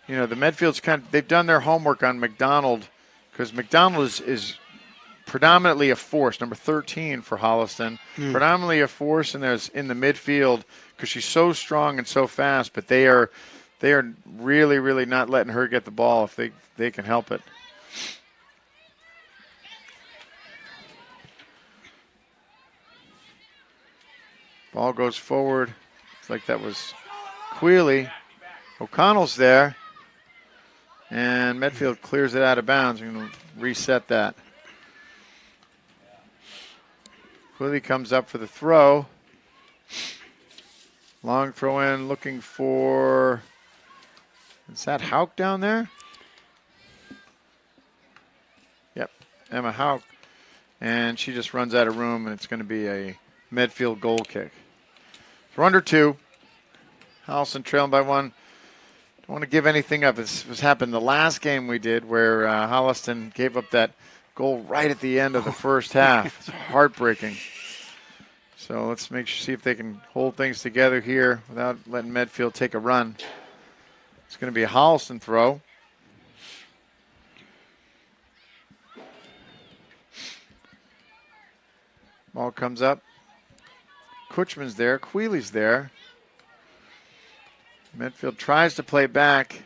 the Medfield's they've done their homework on McDonald because McDonald is predominantly a force, number 13 for Holliston, predominantly a force in the midfield because she's so strong and so fast, but they are really, really not letting her get the ball if they can help it. Ball goes forward. It's like that was Quealy. O'Connell's there. And Medfield clears it out of bounds. We're going to reset that. Quealy comes up for the throw. Long throw in, looking for... Is that Hauk down there? Yep, Emma Hauk. And she just runs out of room, and it's going to be a Medfield goal kick. We're under 2. Holliston trailing by 1. Don't want to give anything up. This was happened the last game we did where Holliston gave up that goal right at the end of the first half. It's heartbreaking. So let's see if they can hold things together here without letting Medfield take a run. It's going to be a Holliston throw. Ball comes up. Kutchman's there. Quealy's there. Medfield tries to play back.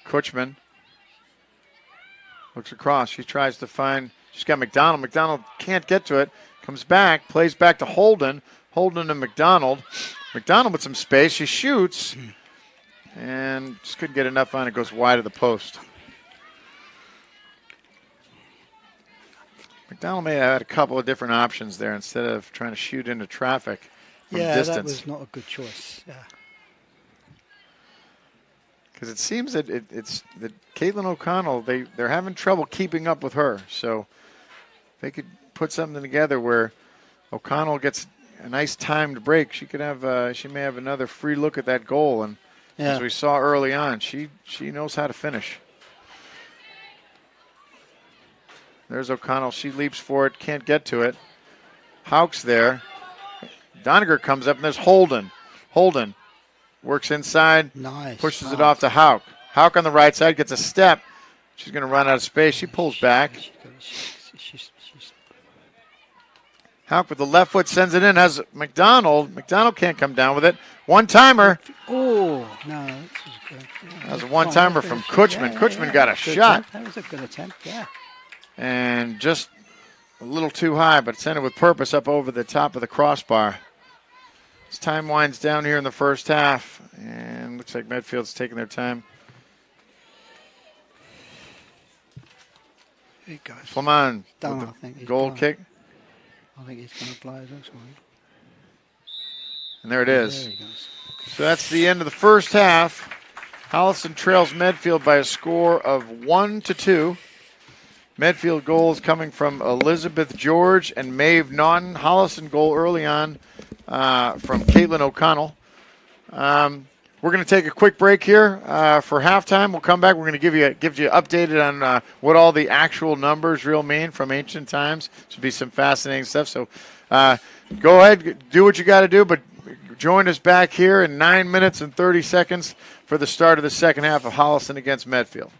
Kutchman looks across. She tries to find, she's got McDonald. McDonald can't get to it. Comes back, plays back to Holden. Holden to McDonald. McDonald with some space. She shoots and just couldn't get enough on it. Goes wide of the post. McDonald may have had a couple of different options there instead of trying to shoot into traffic. Distance. That was not a good choice. Yeah, because it seems that it's that Caitlin O'Connell they're having trouble keeping up with her. So they could put something together where O'Connell gets a nice timed break. She could have she may have another free look at that goal. And as we saw early on, she knows how to finish. There's O'Connell. She leaps for it, can't get to it. Hauk's there. Doniger comes up, and there's Holden. Holden works inside, pushes it off to Hauk. Hauk on the right side gets a step. She's going to run out of space. She pulls back. Hauk with the left foot sends it in. Has McDonald. McDonald can't come down with it. One-timer. Oh, no. That was a one-timer from Kutchman. Kutchman got a shot. That was a good attempt, yeah. And just a little too high, but sent it with purpose up over the top of the crossbar. As time winds down here in the first half, and looks like Medfield's taking their time. Here it goes. Flamand, goal kick. I think he's going to play this one. And there it is. There he goes. So that's the end of the first half. Holliston trails Medfield by a score of 1-2. Medfield goals coming from Elizabeth George and Maeve Naughton. Holliston goal early on from Caitlin O'Connell. We're going to take a quick break here for halftime. We'll come back. We're going to give you updated on what all the actual numbers real mean from ancient times. Should be some fascinating stuff. So go ahead, do what you got to do, but join us back here in 9 minutes and 30 seconds for the start of the second half of Holliston against Medfield.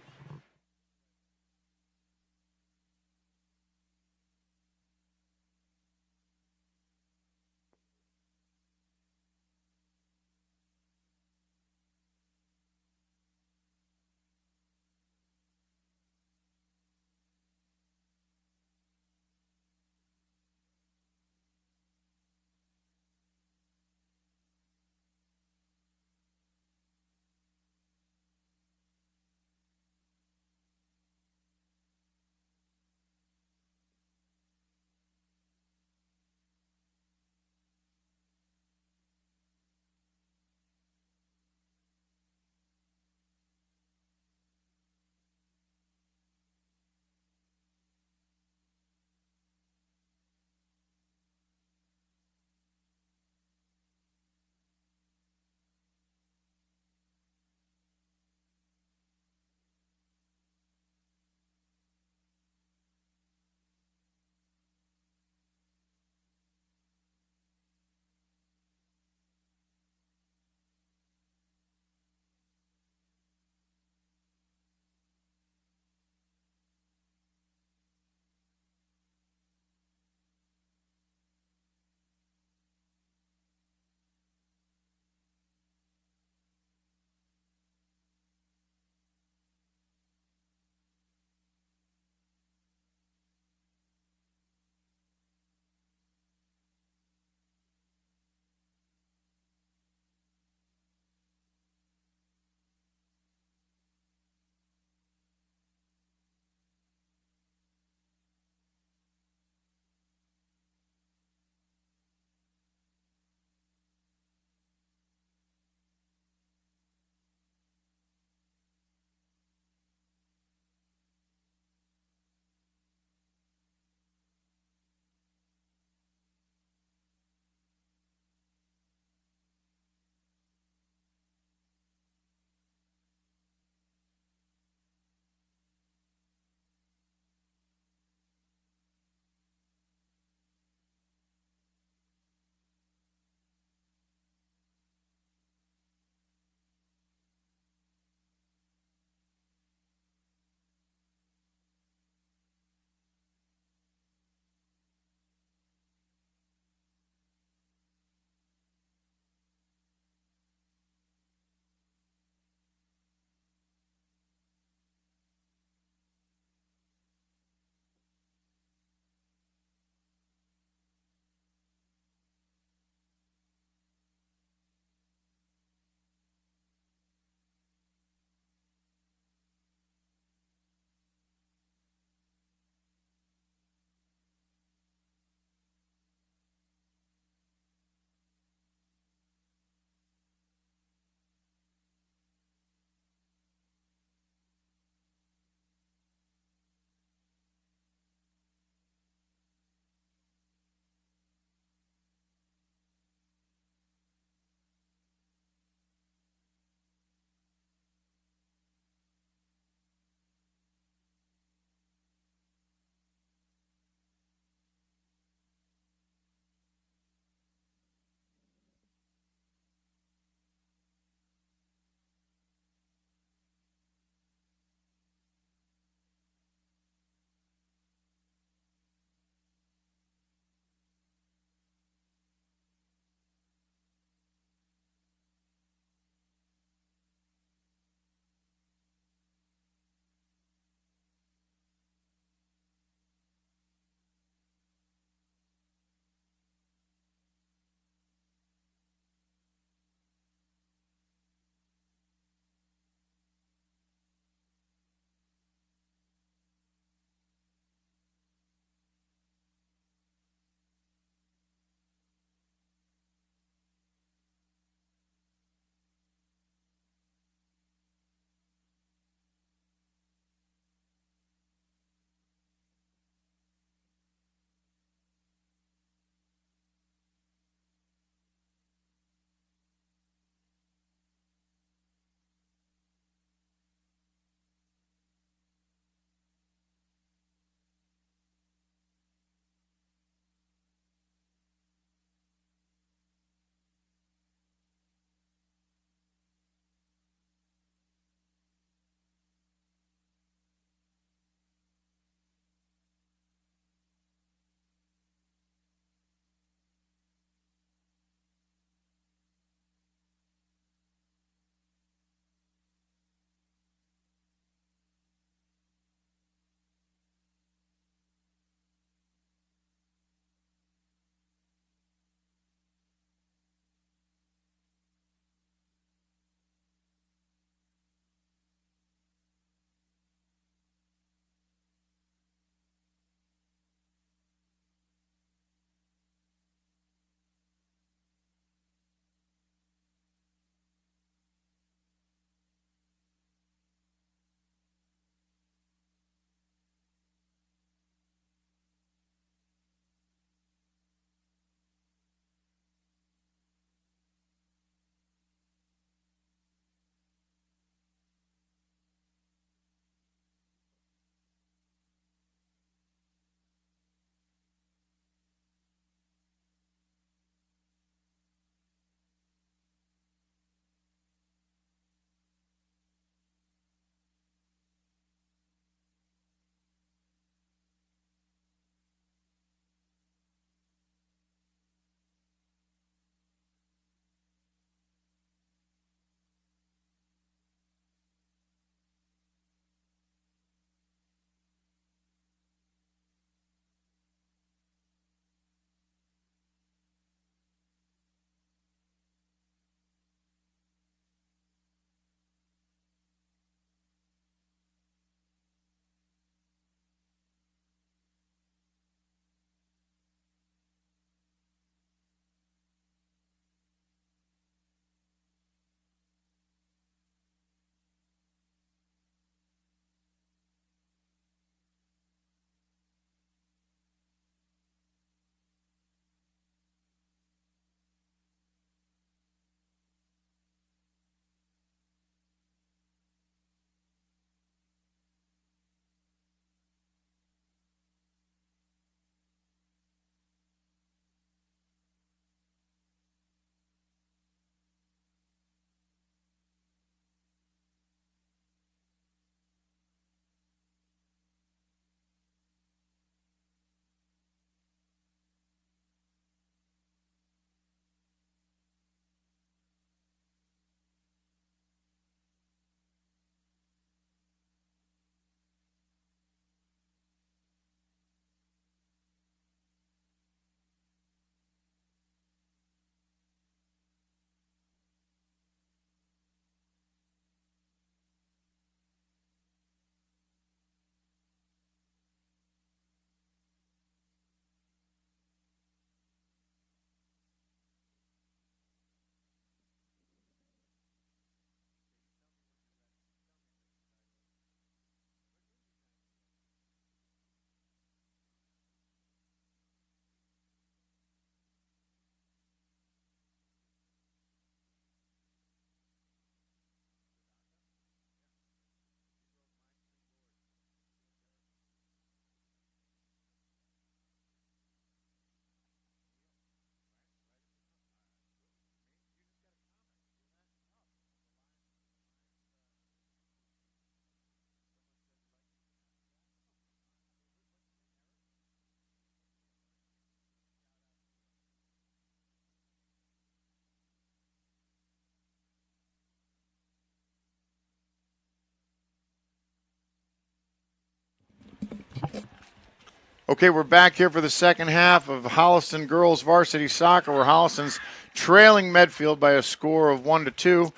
Okay, we're back here for the second half of Holliston girls varsity soccer, where Holliston's trailing Medfield by a score of 1-2.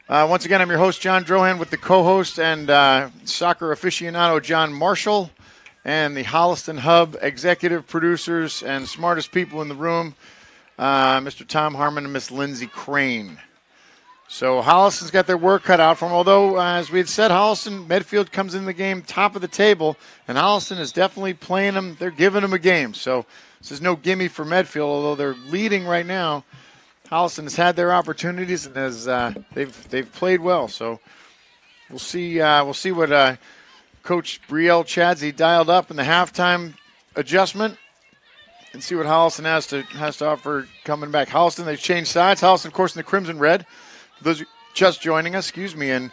Once again, I'm your host, John Drohan, with the co-host and soccer aficionado, John Marshall, and the Holliston Hub executive producers and smartest people in the room, Mr. Tom Harmon and Miss Lindsay Crane. So Holliston's got their work cut out for them, although, as we had said, Medfield comes in the game top of the table, and Holliston is definitely playing them. They're giving them a game. So this is no gimme for Medfield, although they're leading right now. Holliston has had their opportunities and has they've played well. So we'll see what Coach Brielle Chadsey dialed up in the halftime adjustment, and see what Holliston has to offer coming back. Holliston, they've changed sides. Holliston, of course, in the crimson red. For those just joining us, and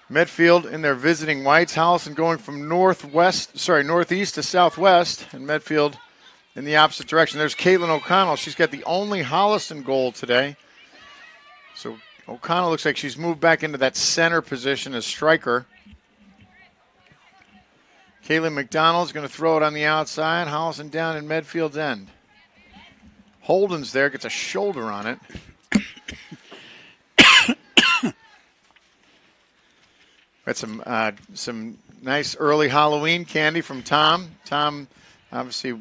Medfield in their visiting whites. Holliston going from northeast to southwest, and Medfield in the opposite direction. There's Caitlin O'Connell. She's got the only Holliston goal today. So O'Connell looks like she's moved back into that center position as striker. Caitlin McDonald's going to throw it on the outside. Holliston down in Medfield's end. Holden's there, gets a shoulder on it. Got some nice early Halloween candy from Tom. Tom obviously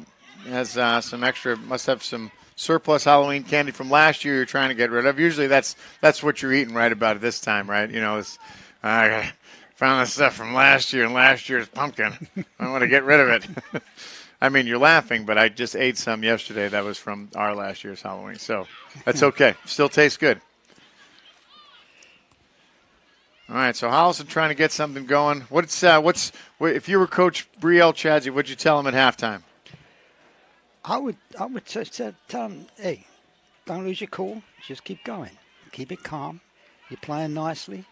has some extra, must have some surplus Halloween candy from last year you're trying to get rid of. Usually that's what you're eating right about at this time, right? You know, I found this stuff from last year and last year's pumpkin. I want to get rid of it. I mean, you're laughing, but I just ate some yesterday that was from our last year's Halloween. So that's okay. Still tastes good. All right, so Holliston trying to get something going. If you were Coach Brielle Chadsey, what'd you tell him at halftime? I would tell him, hey, don't lose your cool. Just keep going. Keep it calm. You're playing nicely.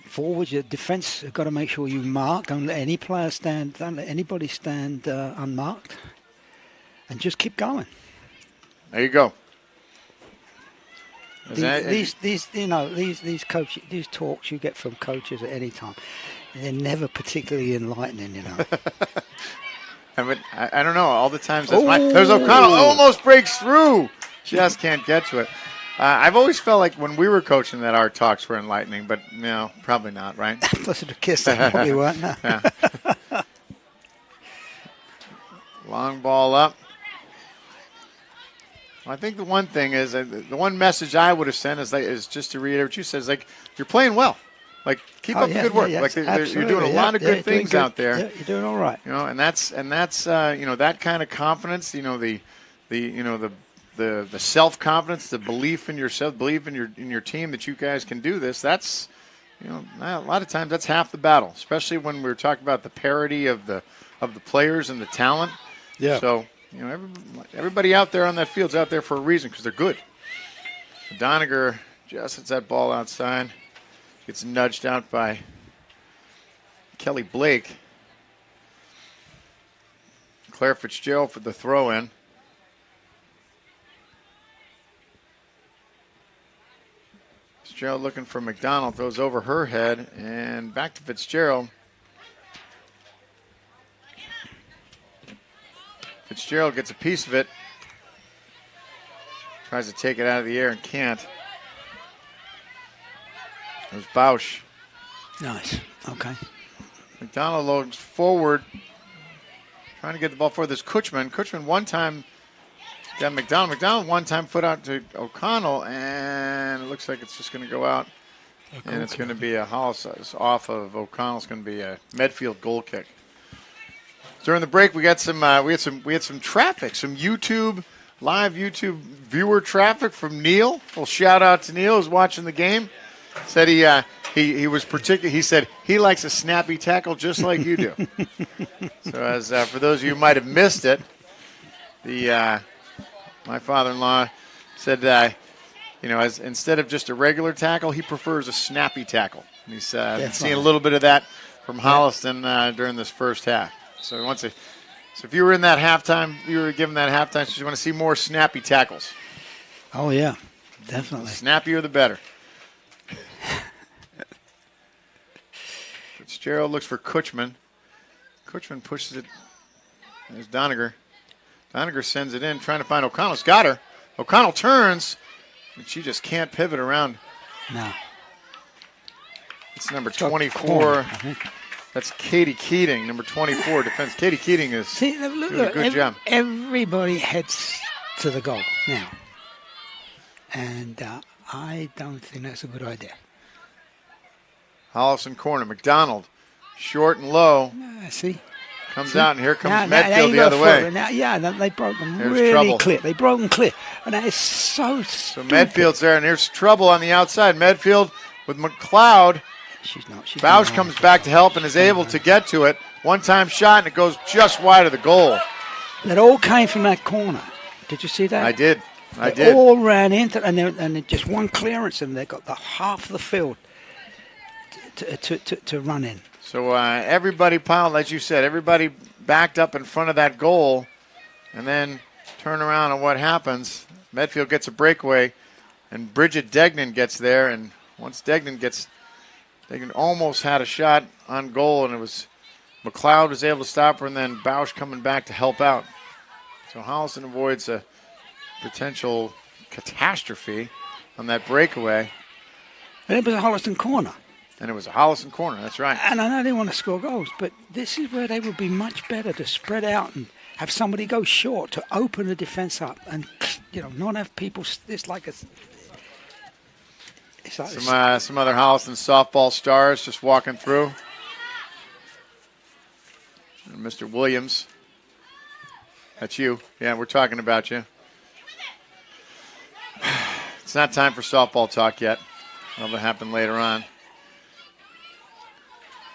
Forwards, your defense have got to make sure you mark. Don't let any player stand. Don't let anybody stand unmarked. And just keep going. There you go. These coaches, these talks you get from coaches at any time, they're never particularly enlightening, I don't know. All the times there's O'Connell almost breaks through, just can't get to it. I've always felt like when we were coaching that our talks were enlightening, but no, probably not, right? Plus the kiss, they probably weren't. No. Yeah. Long ball up. I think the one thing is, the one message I would have sent is just to reiterate what you said, is like, you're playing well. Like, keep up the good work. Yeah, like you're doing a lot of good things out there. Yeah, you're doing all right. And that's that kind of confidence. The self-confidence, the belief in yourself, belief in your team that you guys can do this. That's a lot of times that's half the battle, especially when we're talking about the parity of the players and the talent. Yeah. So. Everybody out there on that field's out there for a reason, because they're good. Doniger just hits that ball outside. Gets nudged out by Kelly Blake. Claire Fitzgerald for the throw-in. Fitzgerald looking for McDonald. Throws over her head and back to Fitzgerald. Fitzgerald gets a piece of it. Tries to take it out of the air and can't. There's Bausch. Nice. Okay. McDonald loads forward. Trying to get the ball forward. There's Kutchman. Kutchman one time got McDonald. McDonald one time put out to O'Connell, and it looks like it's just going to go out. And it's going to be a Hollis off of O'Connell's going to be a Medfield goal kick. During the break, we got some traffic, some live YouTube viewer traffic from Neil. Well, shout out to Neil who's watching the game. Said he was particular. He said he likes a snappy tackle just like you do. So as for those of you who might have missed it, my father-in-law said as instead of just a regular tackle, he prefers a snappy tackle. And he's been seeing a little bit of that from Holliston during this first half. So if you were in that halftime, you were given that halftime, so you want to see more snappy tackles. Oh, yeah, definitely. The snappier, the better. Fitzgerald looks for Kutchman. Kutchman pushes it There's Doniger. Doniger sends it in, trying to find O'Connell's got her. O'Connell turns, and she just can't pivot around. No. It's number 24. That's Katie Keating, number 24 defense. Katie Keating is doing a good job. Everybody heads to the goal now. And I don't think that's a good idea. Holliston corner. McDonald, short and low. See? Comes out, and here comes Medfield the other way. Now, they broke them There's really trouble. clear. They broke them clear. And that is so stupid. So Medfield's there, and there's trouble on the outside. Medfield with McLeod. Bausch comes back to help and is able to get to it. One-time shot, and it goes just wide of the goal. That all came from that corner. Did you see that? I did. They all ran into and just one clearance, and they got the half of the field to run in. So everybody piled, as you said, everybody backed up in front of that goal, and then turn around, and what happens? Medfield gets a breakaway, and Bridget Degnan gets there, and once Degnan almost had a shot on goal, and it was McLeod was able to stop her, and then Bausch coming back to help out. So Holliston avoids a potential catastrophe on that breakaway. And it was a Holliston corner. And it was a Holliston corner, that's right. And I know they want to score goals, but this is where they would be much better to spread out and have somebody go short to open the defense up and, not have people. It's like some other Holliston softball stars just walking through. And Mr. Williams. That's you. Yeah, we're talking about you. It's not time for softball talk yet. That'll happen later on.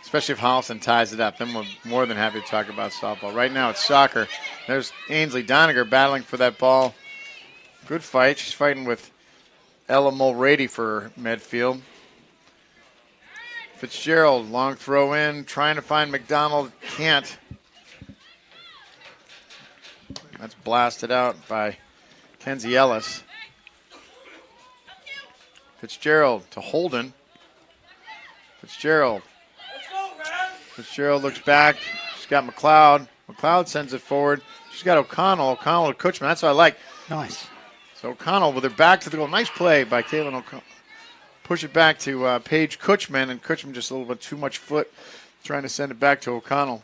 Especially if Holliston ties it up. Then we're more than happy to talk about softball. Right now it's soccer. There's Ainsley Doniger battling for that ball. Good fight. She's fighting with Ella Mulrady for Medfield. Fitzgerald, long throw in, trying to find McDonald. Can't. That's blasted out by Kenzie Ellis. Fitzgerald to Holden. Fitzgerald looks back. She's got McLeod. McLeod sends it forward. She's got O'Connell. O'Connell to Kutchman. That's what I like. Nice. So O'Connell with her back to the goal. Nice play by Kaylin O'Connell. Push it back to Paige Kutchman, and Kutchman just a little bit too much foot trying to send it back to O'Connell.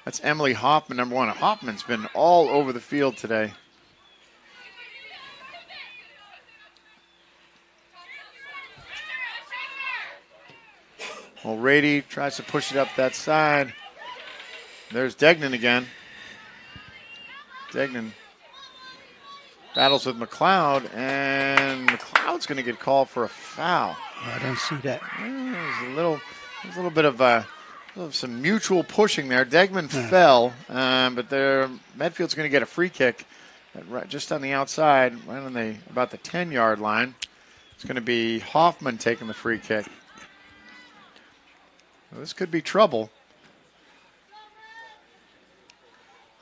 That's Emily Hoffman, number 1. Hoffman's been all over the field today. Mulrady tries to push it up that side. There's Degnan again. Degnan battles with McLeod, and McLeod's going to get called for a foul. I don't see that. There's a little bit of some mutual pushing there. Degnan fell, but Medfield's going to get a free kick just on the outside, right on about the 10-yard line. It's going to be Hoffman taking the free kick. Well, this could be trouble.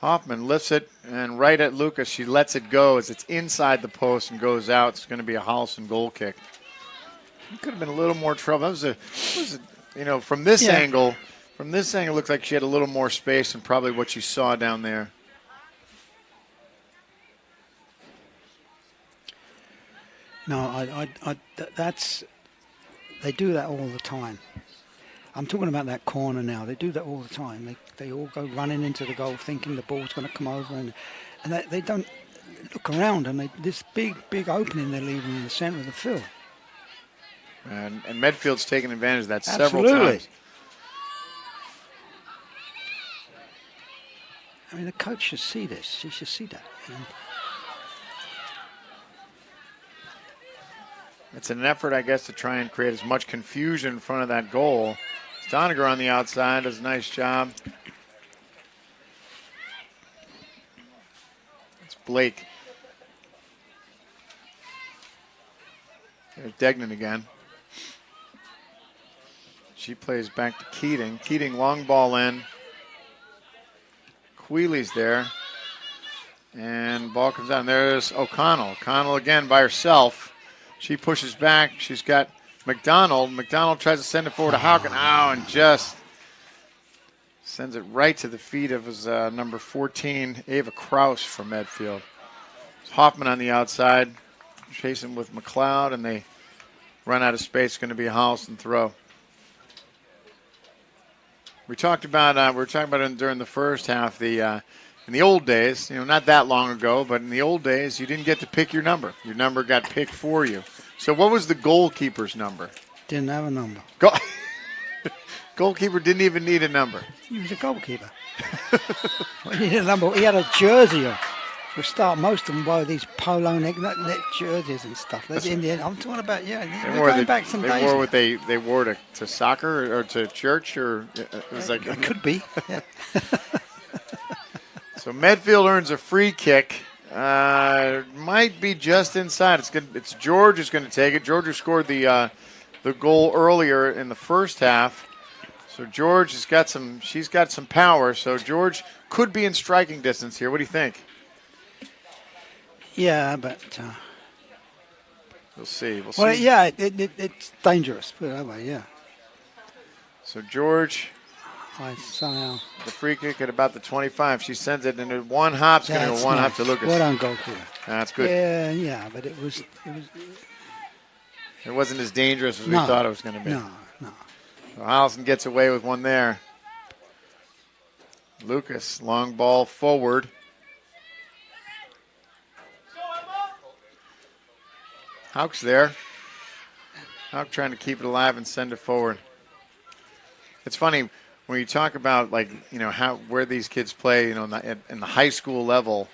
Hoffman lifts it, and right at Lucas, she lets it go as it's inside the post and goes out. It's going to be a Holliston goal kick. It could have been a little more trouble. From this angle, it looks like she had a little more space than probably what you saw down there. No, they do that all the time. I'm talking about that corner now. They do that all the time. They all go running into the goal thinking the ball's going to come over, and they don't look around, and this big opening they're leaving in the center of the field. And Medfield's taken advantage of that several times. I mean, the coach should see this. She should see that. It's an effort, I guess, to try and create as much confusion in front of that goal. Doniger on the outside does a nice job. It's Blake. There's Degnan again. She plays back to Keating. Keating long ball in. Queeley's there. And ball comes down. There's O'Connell. O'Connell again by herself. She pushes back. She's got McDonald. McDonald tries to send it forward to Hauken. And just Sends it right to the feet of his number 14, Ava Kraus from Medfield. Hoffman on the outside, chasing with McLeod, and they run out of space. It's going to be a Holliston throw. We talked about it during the first half. In the old days, not that long ago, but in the old days, you didn't get to pick your number. Your number got picked for you. So what was the goalkeeper's number? Didn't have a number. Goalkeeper didn't even need a number. He was a goalkeeper. Well, he needed a number. He had a jersey on. For a start, most of them wore these polo neck jerseys and stuff. In the end, I'm talking about, going back some days. They wore what they wore to soccer or to church, or it was like it could be. Yeah. So Medfield earns a free kick. Might be just inside. It's George who's going to take it. George who scored the goal earlier in the first half. So George she's got some power. So George could be in striking distance here. What do you think? Yeah, but we'll see. Well, yeah, it's dangerous. Put it that way, yeah. So George, somehow the free kick at about the 25. She sends it into one hop. It's going to go one hop to Lucas. Well done, goalkeeper. That's good. Yeah, but it wasn't as dangerous as we thought it was going to be. No. So Holliston gets away with one there. Lucas, long ball forward. Hauk's there. Hauk trying to keep it alive and send it forward. It's funny when you talk about where these kids play. In the high school level,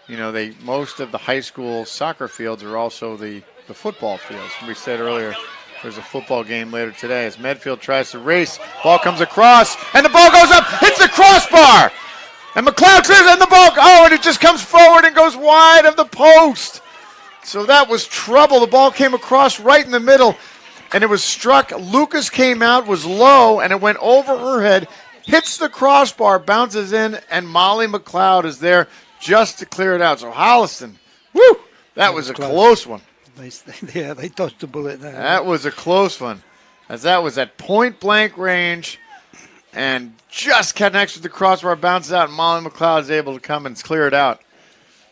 most of the high school soccer fields are also the football fields. We said earlier there's a football game later today as Medfield tries to race. Ball comes across and the ball goes up, hits the crossbar, and McLeod clears and the ball. And it just comes forward and goes wide of the post. So that was trouble. The ball came across right in the middle, and it was struck. Lucas came out, was low, and it went over her head, hits the crossbar, bounces in, and Molly McLeod is there just to clear it out. So Holliston, that was a close one. They dodged the bullet there. That was a close one, as that was at point-blank range, and just connects with the crossbar, bounces out, and Molly McLeod is able to come and clear it out.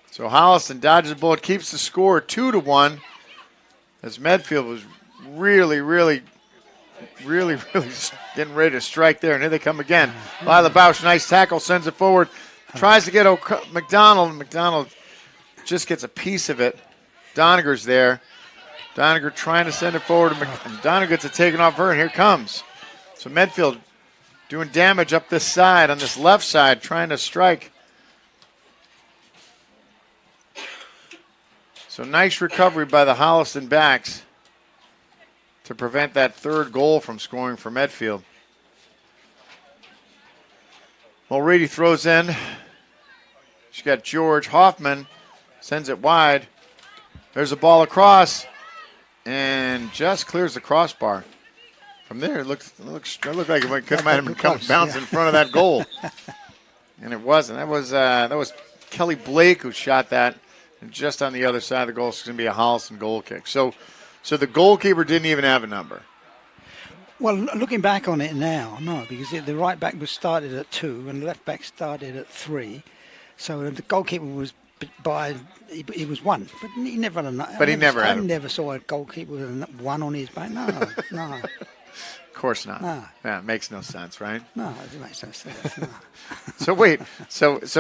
So Holliston dodges the bullet, keeps the score 2-1, as Medfield was really getting ready to strike there. And here they come again. Lila Bausch, nice tackle, sends it forward, tries to get McDonald. McDonald just gets a piece of it. Doniger's there. Doniger trying to send it forward, and Doniger gets it taken off her, and here comes. So Medfield doing damage up this side, on this left side, trying to strike. So nice recovery by the Holliston backs to prevent that third goal from scoring for Medfield. Mulready throws in. She's got George. Hoffman sends it wide. There's a ball across and just clears the crossbar. From there, it looked like it might have come bounce in front of that goal. And it wasn't. That was Kelly Blake who shot that. And just on the other side of the goal, it's going to be a Holliston goal kick. So the goalkeeper didn't even have a number. Well, looking back on it now, no, because the right back was started at 2 and the left back started at 3. So the goalkeeper was he was 1, but he never had a number. But he never had. I never saw a goalkeeper with a 1 on his back. No. Of course not. No. Yeah, it makes no sense, right? No, it makes no sense. No. So wait,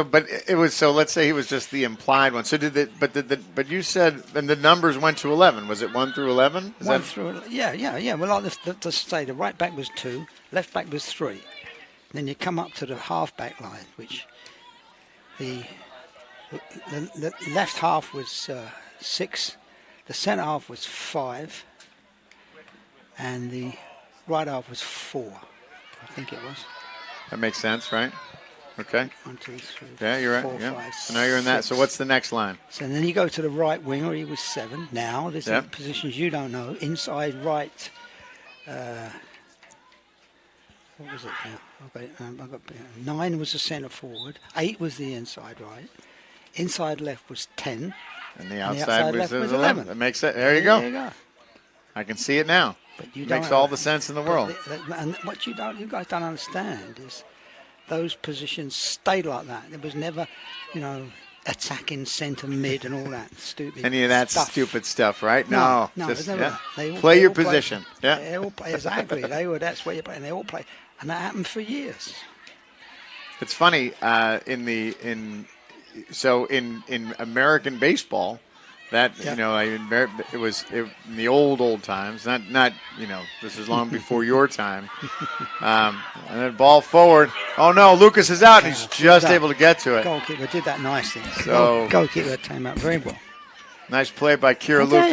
but it was, so let's say he was just the implied one. So but you said, and the numbers went to 11. Was it 1 through 11? Yeah. Well, let's say the right back was 2, left back was 3. Then you come up to the half back line, which the left half was 6, the centre half was 5, and the right half was 4. I think it was. That makes sense, right? Okay. 1, 2, 3. Yeah, you're right. 4, yeah. 5, so now you're in 6. that. So what's the next line? So then you go to the right winger. He was 7. Now this is positions you don't know. Inside right. What was it now? I've got 9 was the centre forward. 8 was the inside right. Inside left was 10. And the outside was 11. That makes it. There you go. There you go. I can see it now. But you makes all the sense in the world. And what you guys don't understand is those positions stayed like that. There was never, attacking centre mid and all that stupid Any of that stuff. stupid stuff, right? No, just there's never that. play your all position. They all play, exactly. That's where you play, and they all play. And that happened for years. It's funny in American baseball, that it was in the old times. Not this is long before your time. And then ball forward. Oh no, Lucas is out. And he's just able to get to it. Goalkeeper did that nicely. So goalkeeper came out very well. Nice play by Kira Lucas.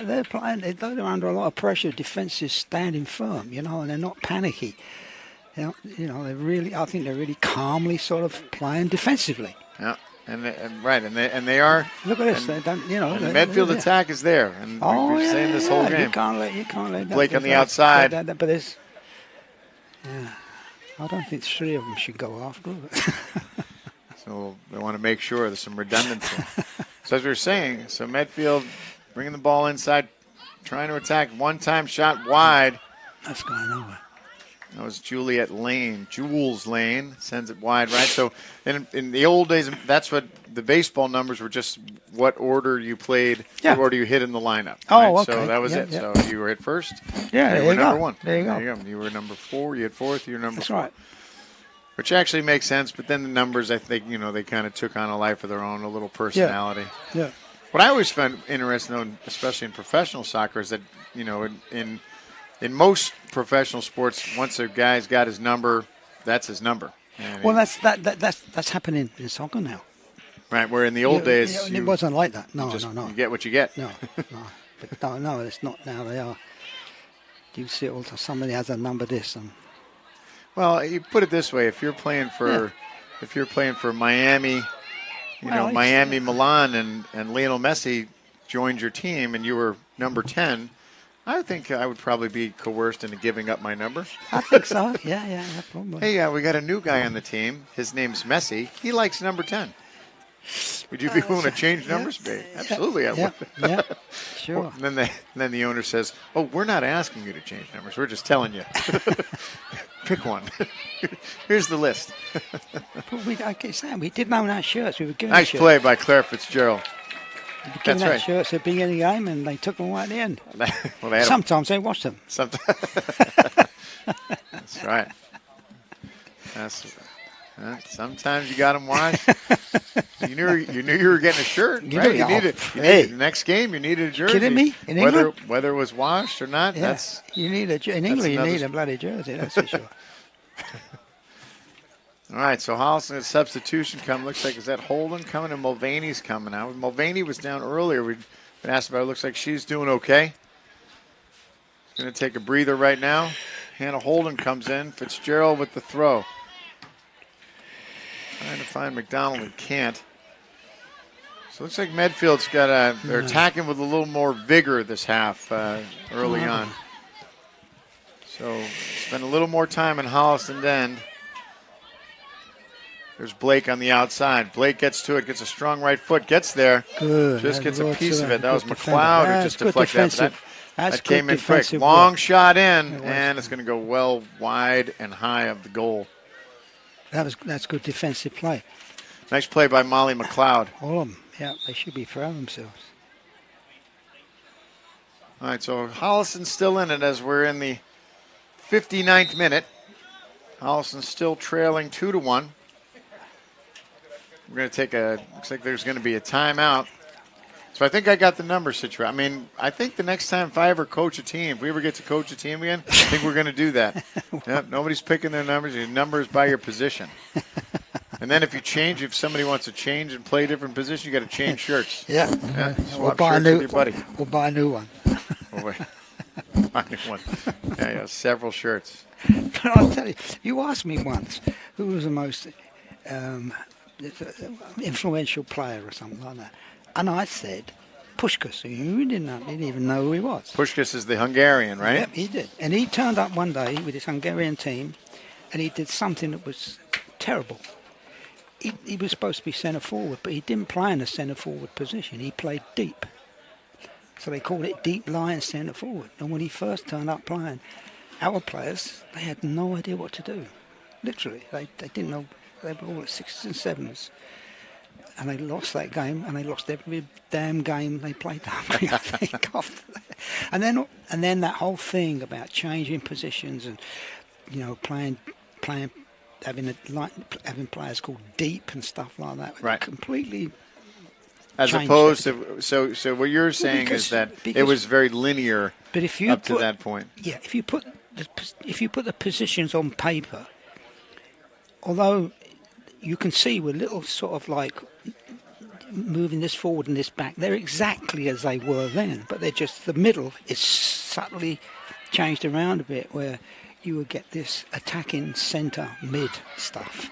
They're playing. They're under a lot of pressure. Defenses standing firm, and they're not panicky. They're really. I think they're really calmly sort of playing defensively. Yeah, and they are. Look at this. They don't. And the Medfield attack is there, and we've been saying this whole game. You can't let Blake on the outside. But there's. Yeah, I don't think 3 of them should go after it. So they want to make sure there's some redundancy. So as we were saying, Medfield bringing the ball inside, trying to attack. One-time shot wide. That's going nowhere. That was Jules Lane sends it wide, right? So in the old days, that's what the baseball numbers were, just what order you played, what order you hit in the lineup. Oh, right? okay. So that was it. Yeah. So you were hit first. Yeah, you were number 1. There you go. You were number 4. You hit fourth. You were number 4. That's right. Which actually makes sense, but then the numbers, I think, they kind of took on a life of their own, a little personality. Yeah. What I always found interesting, though, especially in professional soccer, is that, in most professional sports, once a guy's got his number, that's his number. And well, that's happening in soccer now. Right, where in the old days, it wasn't like that. No. You get what you get. No. But no, it's not now. They are. You see, also somebody has a number this and. Well, you put it this way: if you're playing for Miami, Miami, Milan, and Lionel Messi joined your team, and you were number 10. I think I would probably be coerced into giving up my number. I think so. Yeah, probably. Hey, we got a new guy on the team. His name's Messi. He likes number 10. Would you be willing to change numbers? Absolutely, I would. Yeah, sure. And then the owner says, "Oh, we're not asking you to change numbers. We're just telling you. Pick one. Here's the list." But we didn't own our shirts. We were giving nice play by Claire Fitzgerald. That's right. Shirts at the beginning of the game, and they took them right at the end. Well, sometimes they washed them. That's right. Sometimes you got them washed. You knew you were getting a shirt, right? You needed the next game. You needed a jersey. Kidding me? In England? Whether it was washed or not, in England. You need a bloody jersey. That's for sure. All right, so Holliston, a substitution coming. Looks like, is that Holden coming and Mulvaney's coming out? Mulvaney was down earlier. We've been asked about it. Looks like she's doing okay. Going to take a breather right now. Hannah Holden comes in. Fitzgerald with the throw. Trying to find McDonald and can't. So it looks like Medfield's they're attacking with a little more vigor this half early on. So spend a little more time in Holliston end. There's Blake on the outside. Blake gets to it, gets a strong right foot, gets there. Good. Just gets a piece of it. That was McLeod who just deflected that. That came in quick. Work. Long shot in, and it's going to go well wide and high of the goal. That's good defensive play. Nice play by Molly McLeod. All of them. Yeah, they should be proud of themselves. All right, so Holliston's still in it as we're in the 59th minute. Holliston's still trailing 2-1. We're going to take looks like there's going to be a timeout. So I think I got the numbers situated. I mean, I think the next time if I ever coach a team, if we ever get to coach a team again, I think we're going to do that. Yep, nobody's picking their numbers. Your numbers by your position. And then if somebody wants to change and play a different position, you got to change shirts. Yeah. Swap shirts with your buddy. We'll buy a new one. Buy a new one. Yeah, several shirts. But I'll tell you, you asked me once who was the most influential player or something like that. And I said, Puskás. You didn't even know who he was. Puskás is the Hungarian, right? Yep, he did. And he turned up one day with his Hungarian team, and he did something that was terrible. He was supposed to be centre forward, but he didn't play in the centre forward position. He played deep. So they called it deep lying centre forward. And when he first turned up playing, our players, they had no idea what to do. Literally, they didn't know. They were all at 6s and 7s. And they lost that game, and they lost every damn game they played that week, I think, after that. And then that whole thing about changing positions and, playing, having players called deep and stuff like that. Right. Completely. As opposed to, so what you're saying is that it was very linear but if you up to that point. Yeah, if you put the positions on paper, although you can see we're little sort of like moving this forward and this back, they're exactly as they were then, but they're just the middle is subtly changed around a bit where you would get this attacking centre mid stuff,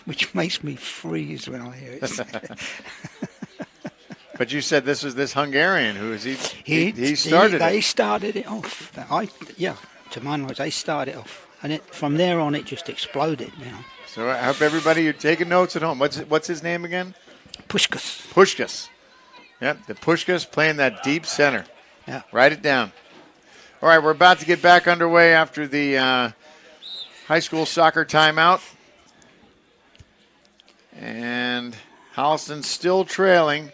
which makes me freeze when I hear it. But you said this was this Hungarian who is he started it. They started it off. To my knowledge, they started it off, and from there on it just exploded. So I hope everybody, you're taking notes at home. What's his name again? Puskás. Yep, the Puskás playing that deep center. Yeah. Write it down. All right, we're about to get back underway after the high school soccer timeout. And Holliston still trailing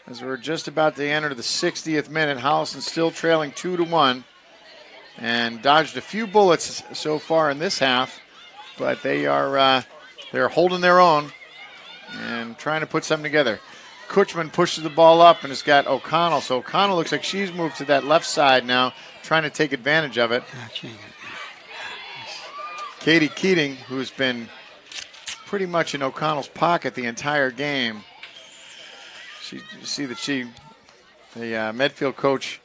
as we're just about to enter the 60th minute. Holliston still trailing 2-1 and dodged a few bullets so far in this half, but they're holding their own and trying to put something together. Kutchman pushes the ball up, and it's got O'Connell. So O'Connell looks like she's moved to that left side now, trying to take advantage of it. Katie Keating, who's been pretty much in O'Connell's pocket the entire game. You see that the Medfield coach,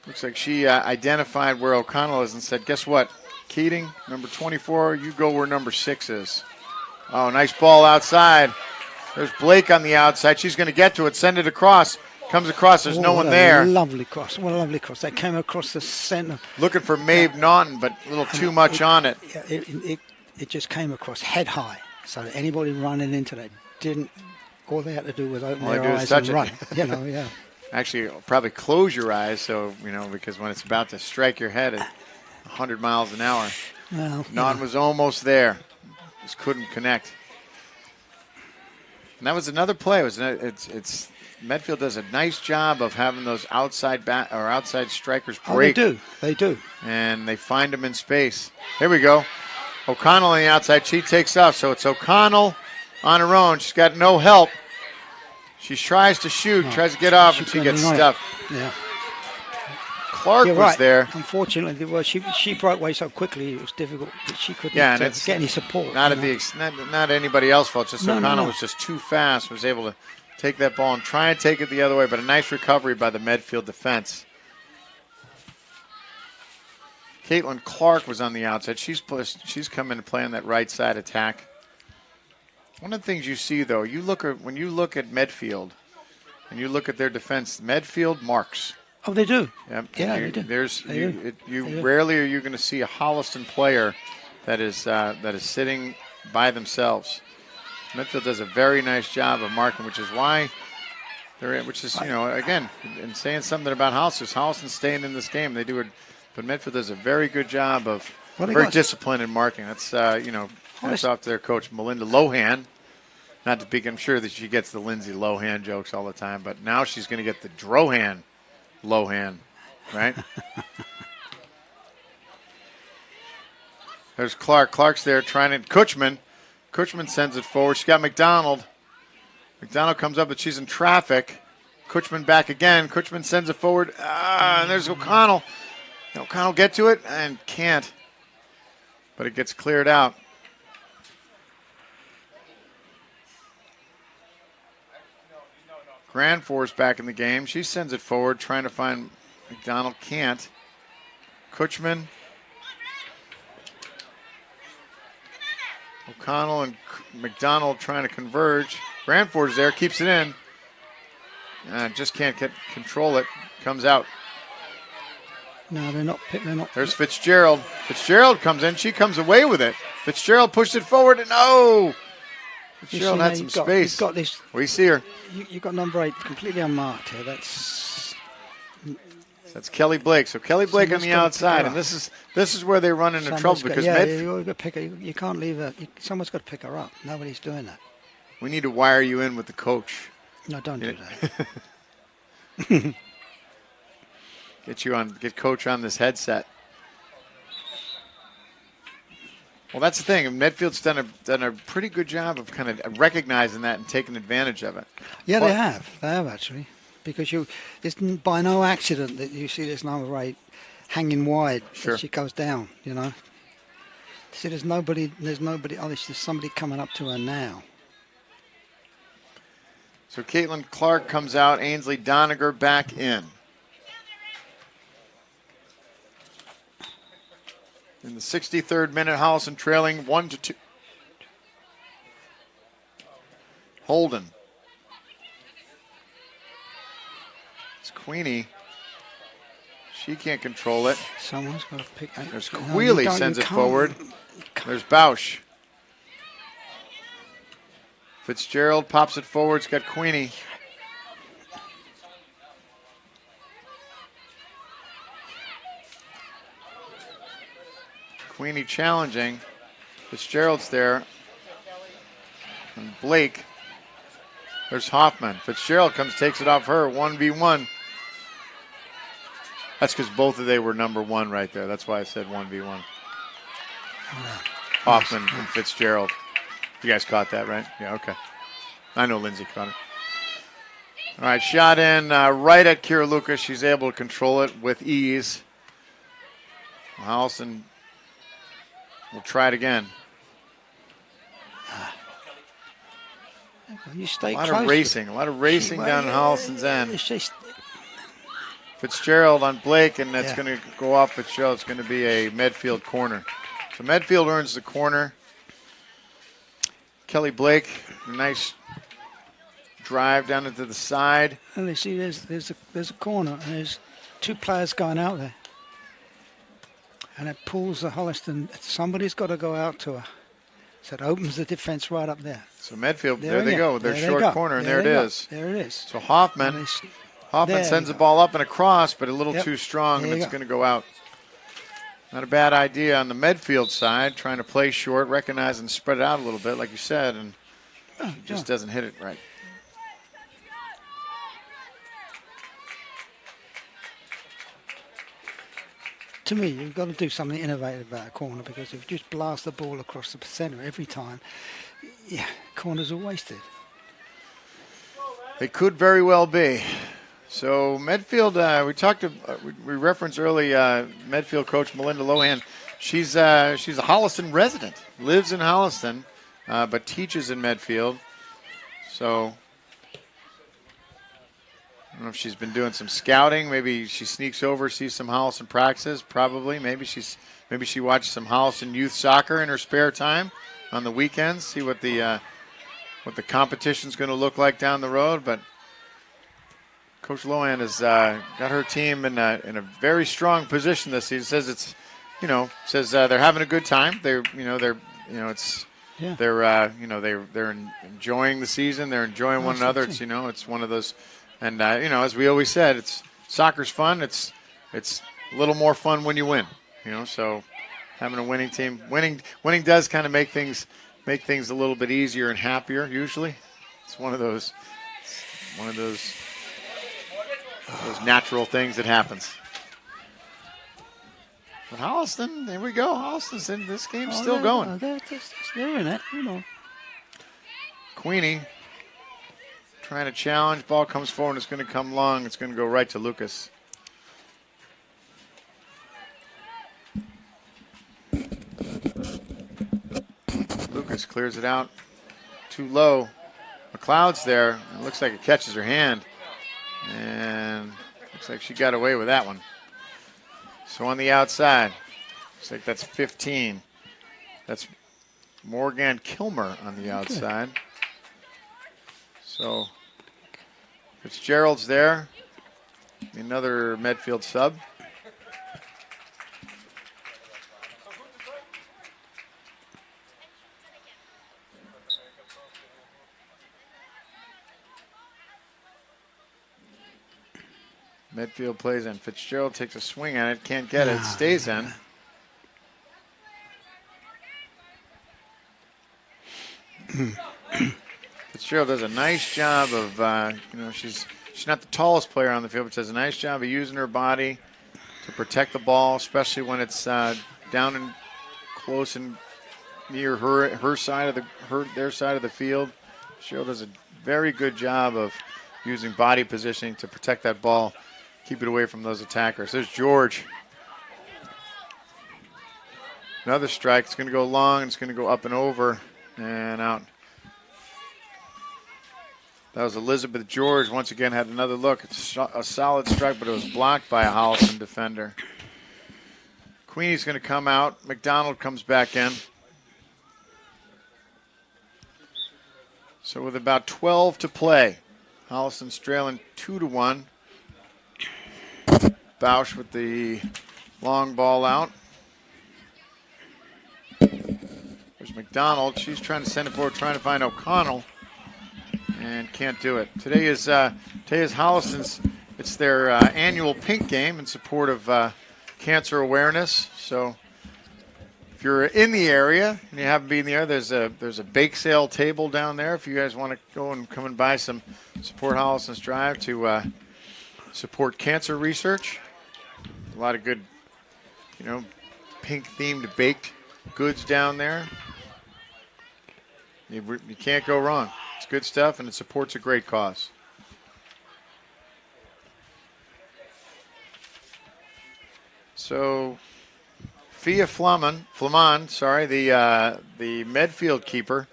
looks like she identified where O'Connell is and said, guess what, Keating, number 24, you go where number 6 is. Oh, nice ball outside. There's Blake on the outside. She's going to get to it, send it across. Comes across, there's no one there. What a lovely cross. They came across the centre. Looking for Maeve Naughton, but a little too much on it. It just came across head high. So that anybody running into that all they had to do was open their eyes and run. Yeah. Actually, probably close your eyes, so, because when it's about to strike your head at 100 miles an hour. Well, Naughton was almost there. Just couldn't connect. And that was another play. It's Medfield does a nice job of having those outside strikers break. Oh, they do. And they find them in space. Here we go. O'Connell on the outside. She takes off. So it's O'Connell on her own. She's got no help. She tries to shoot, tries to get off, and she gets stuffed. Yeah. Clark was there. Unfortunately, she broke away so quickly it was difficult. She couldn't get any support. Not anybody else's fault. Just O'Connell was just too fast. Was able to take that ball and try and take it the other way. But a nice recovery by the Medfield defense. Caitlin Clark was on the outside. She's come in to play on that right side attack. One of the things you see, though, when you look at Medfield and you look at their defense, Medfield marks. Oh, they do. Yep. Yeah, they do. Rarely are you going to see a Holliston player that is sitting by themselves. Medfield does a very nice job of marking, which is why again, and saying something about Holliston staying in this game. They do it, but Medfield does a very good job of very disciplined in marking. That's hats off to their coach, Melinda Lohan. Not to be, I'm sure that she gets the Lindsay Lohan jokes all the time, but now she's going to get the Drohan Lohan, right? There's Clark. Clark's there trying to Kutchman. Kutchman sends it forward. She's got McDonald. McDonald comes up, but she's in traffic. Kutchman back again. Kutchman sends it forward. And there's O'Connell. O'Connell get to it and can't. But it gets cleared out. Grandforce back in the game. She sends it forward, trying to find McDonald. Can't. Kutchman. O'Connell and McDonald trying to converge. Grandforce there, keeps it in. Just can't control it. Comes out. No, they're not. There's Fitzgerald. Fitzgerald comes in. She comes away with it. Fitzgerald pushed it forward, and Fitzgerald had some space. You've got this. We see her. You've got number 8 completely unmarked here. That's Kelly Blake. So Kelly Blake on Someone's the gotta pick outside, her and up. this is where they run into trouble because you can't leave her. Someone's got to pick her up. Nobody's doing that. we need to wire you in with the coach. No, don't do that. Get coach on this headset. Well, that's the thing. Medfield's done a pretty good job of kind of recognizing that and taking advantage of it. Yeah, they have. They have actually, because it's by no accident that you see this number 8 hanging wide as she goes down. You know. See, there's nobody. Oh, there's somebody coming up to her now. So Caitlin Clark comes out. Ainsley Doniger back in. In the 63rd minute, Holliston trailing 1-2. Holden. It's Queenie. She can't control it. Someone's got to pick. There's Queely sends it forward. There's Bausch. Fitzgerald pops it forward. It's got Queenie. Queenie challenging. Fitzgerald's there. And Blake. There's Hoffman. Fitzgerald takes it off her. 1v1. That's because both of they were number 1 right there. That's why I said 1v1. Hoffman and Fitzgerald. You guys caught that, right? Yeah, okay. I know Lindsay caught it. All right, shot in right at Kira Lucas. She's able to control it with ease. Holliston will try it again. You stay a lot close. A lot of racing down in Holliston's end. Fitzgerald on Blake, and that's going to go off Fitzgerald. It's going to be a Medfield corner. So Medfield earns the corner. Kelly Blake, a nice drive down into the side. And you see, there's a corner, and there's 2 players going out there. And it pulls the Holliston. Somebody's got to go out to her. So it opens the defense right up there. So Medfield, there they go. Their short corner, and there it is. There it is. So Hoffman sends the ball up and across, but a little too strong, and it's going to go out. Not a bad idea on the Medfield side, trying to play short, recognize and spread it out a little bit, like you said, and just doesn't hit it right. To me, you've got to do something innovative about a corner, because if you just blast the ball across the centre every time, corners are wasted. They could very well be. So Medfield, we referenced early Medfield coach Melinda Lohan. She's a Holliston resident, lives in Holliston, but teaches in Medfield. So I don't know if she's been doing some scouting. Maybe she sneaks over, sees some Holliston practices. Probably. Maybe she watches some Holliston youth soccer in her spare time on the weekends. See what the competition's going to look like down the road. But Coach Lohan has got her team in a very strong position this season. Says they're having a good time. They're enjoying the season. They're enjoying one another. It's one of those. And as we always said, soccer's fun. It's a little more fun when you win. So having a winning team, winning does kind of make things a little bit easier and happier. Usually, it's one of those natural things that happens. But Holliston, there we go. Holliston's in this game's still going. They're in it, Queenie trying to challenge. Ball comes forward. It's going to come long. It's going to go right to Lucas. Lucas clears it out. Too low. McLeod's there. It looks like it catches her hand. And looks like she got away with that one. So on the outside, looks like that's 15. That's Morgan Kilmer on the outside. So Fitzgerald's there. Another Medfield sub. Medfield plays in. Fitzgerald takes a swing at it. Can't get it. Stays in. Fitzgerald does a nice job of, she's not the tallest player on the field, but does a nice job of using her body to protect the ball, especially when it's down and close and near their side of the field. Fitzgerald does a very good job of using body positioning to protect that ball, keep it away from those attackers. There's George. Another strike. It's going to go long. It's going to go up and over and out. That was Elizabeth George. Once again, had another look. It's a solid strike, but it was blocked by a Holliston defender. Queenie's going to come out. McDonald comes back in. So with about 12 to play, Holliston's trailing 2-1. Bausch with the long ball out. There's McDonald. She's trying to send it forward, trying to find O'Connell, and can't do it. Today is Holliston's. It's their annual pink game in support of cancer awareness. So if you're in the area and you haven't been in the area, there's a bake sale table down there. If you guys want to go and come and buy some, support Holliston's drive to support cancer research. A lot of good, pink-themed baked goods down there. You can't go wrong. It's good stuff, and it supports a great cause. So, Fia Flaman, the Medfield keeper,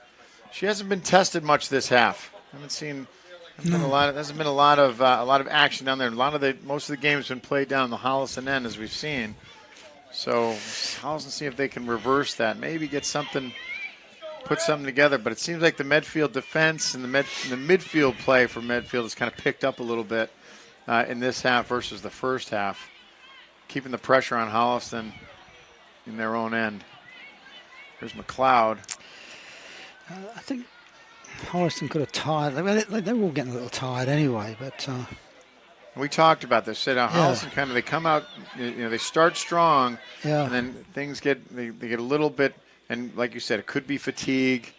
she hasn't been tested much this half. Hasn't been a lot of action down there. Most of the games have been played down the Holliston end, as we've seen. So, Holliston see if they can reverse that. Maybe get something. Put something together, but it seems like the Medfield defense and the midfield play for Medfield has kind of picked up a little bit in this half versus the first half, keeping the pressure on Holliston in their own end. There's McLeod. I think Holliston could have tired. They were all getting a little tired anyway, but we talked about this. Said Holliston they come out, they start strong, and then things get a little bit. And like you said, it could be fatigue.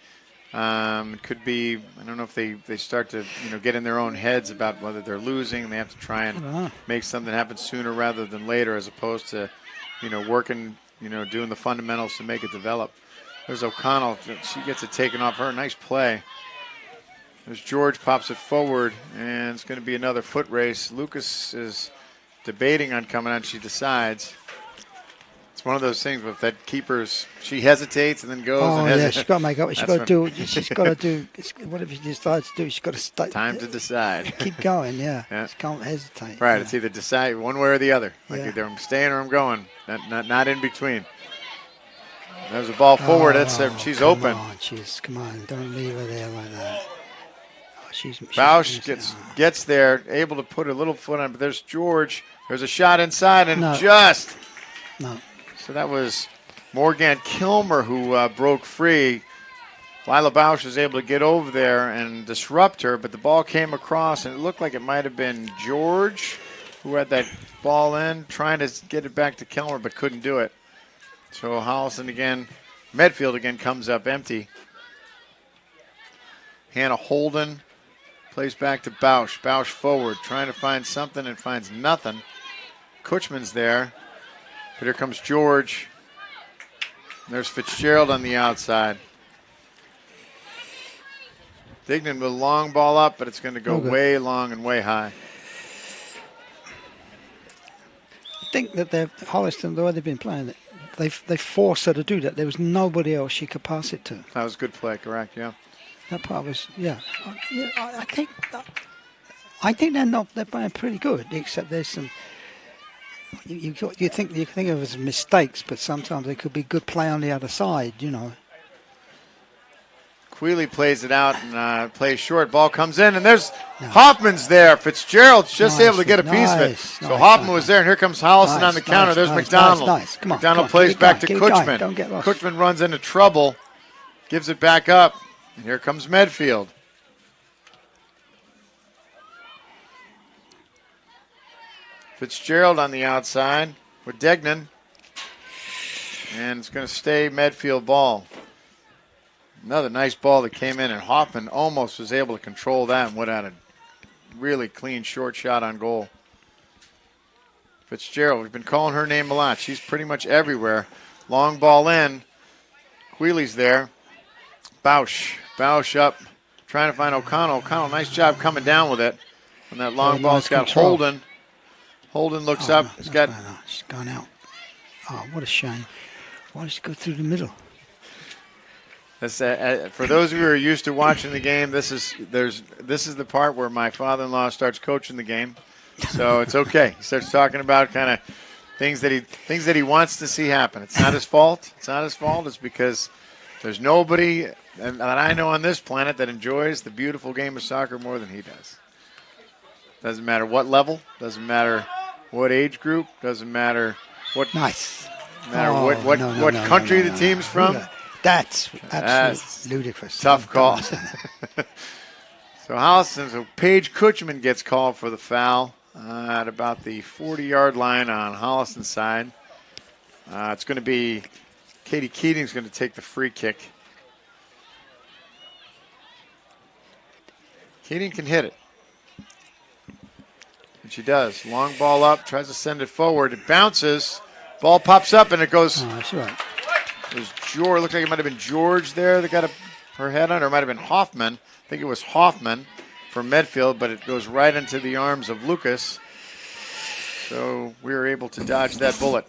It could be, I don't know if they start to get in their own heads about whether they're losing. They have to try and make something happen sooner rather than later, as opposed to working, doing the fundamentals to make it develop. There's O'Connell. She gets it taken off her. Nice play. There's George, pops it forward, and it's going to be another foot race. Lucas is debating on coming out. She decides. It's one of those things with that keeper's. She hesitates and then goes. Oh, yeah, she's got to make up. She's got to do. She's got to do. Whatever she decides to do, she's got to stay. Time to decide. Keep going. Yeah. She can't hesitate. Right. Yeah. It's either decide one way or the other. Like either I'm staying or I'm going. Not in between. There's a ball forward. She's open. Come on. Don't leave her there like that. Bausch gets there, able to put a little foot on, but there's George. There's a shot inside and just. No. So that was Morgan Kilmer who broke free. Lila Bausch was able to get over there and disrupt her, but the ball came across, and it looked like it might have been George who had that ball in, trying to get it back to Kilmer, but couldn't do it. So Holliston again, Medfield again comes up empty. Hannah Holden plays back to Bausch. Bausch forward, trying to find something and finds nothing. Kutchman's there. But here comes George. There's Fitzgerald on the outside. Dignan with a long ball up, but it's going to go way long and way high. I think that Holliston, the way they've been playing it, they forced her to do that. There was nobody else she could pass it to. That was a good play, correct? Yeah. That part was, I think they're playing pretty good, except there's some. You think of it as mistakes, but sometimes they could be good play on the other side, Quealy plays it out and plays short. Ball comes in, and there's Hoffman's there. Fitzgerald's just able to get a piece of it. So Hoffman was there, and here comes Holliston on the counter. There's McDonald. McDonald plays back to Kutchman. Kutchman runs into trouble, gives it back up, and here comes Medfield. Fitzgerald on the outside with Degnan. And it's going to stay Medfield ball. Another nice ball that came in, and Hoffman almost was able to control that and went out a really clean short shot on goal. Fitzgerald, we've been calling her name a lot. She's pretty much everywhere. Long ball in. Queeley's there. Bausch up, trying to find O'Connell. O'Connell, nice job coming down with it. And that long ball's got Holden. Holden looks up. It's gone out. Oh, what a shame. Why did it go through the middle? That's, for those of you who are used to watching the game, this is the part where my father-in-law starts coaching the game, so it's okay. He starts talking about kind of things that he wants to see happen. It's not his fault. It's not his fault. It's because there's nobody that I know on this planet that enjoys the beautiful game of soccer more than he does. Doesn't matter what level. Doesn't matter what age group. Doesn't matter what. Nice. Matter what country the team's from. That's absolutely ludicrous. Tough call. So Holliston, so Paige Kutchman gets called for the foul at about the 40-yard line on Holliston's side. It's going to be Katie Keating's going to take the free kick. Keating can hit it. And she does. Long ball up, tries to send it forward. It bounces. Ball pops up and it goes. Oh, that's right. It was George. Looked like it might have been George there that got her head on, or it might have been Hoffman. I think it was Hoffman from Medfield, but it goes right into the arms of Lucas. So we were able to dodge that bullet.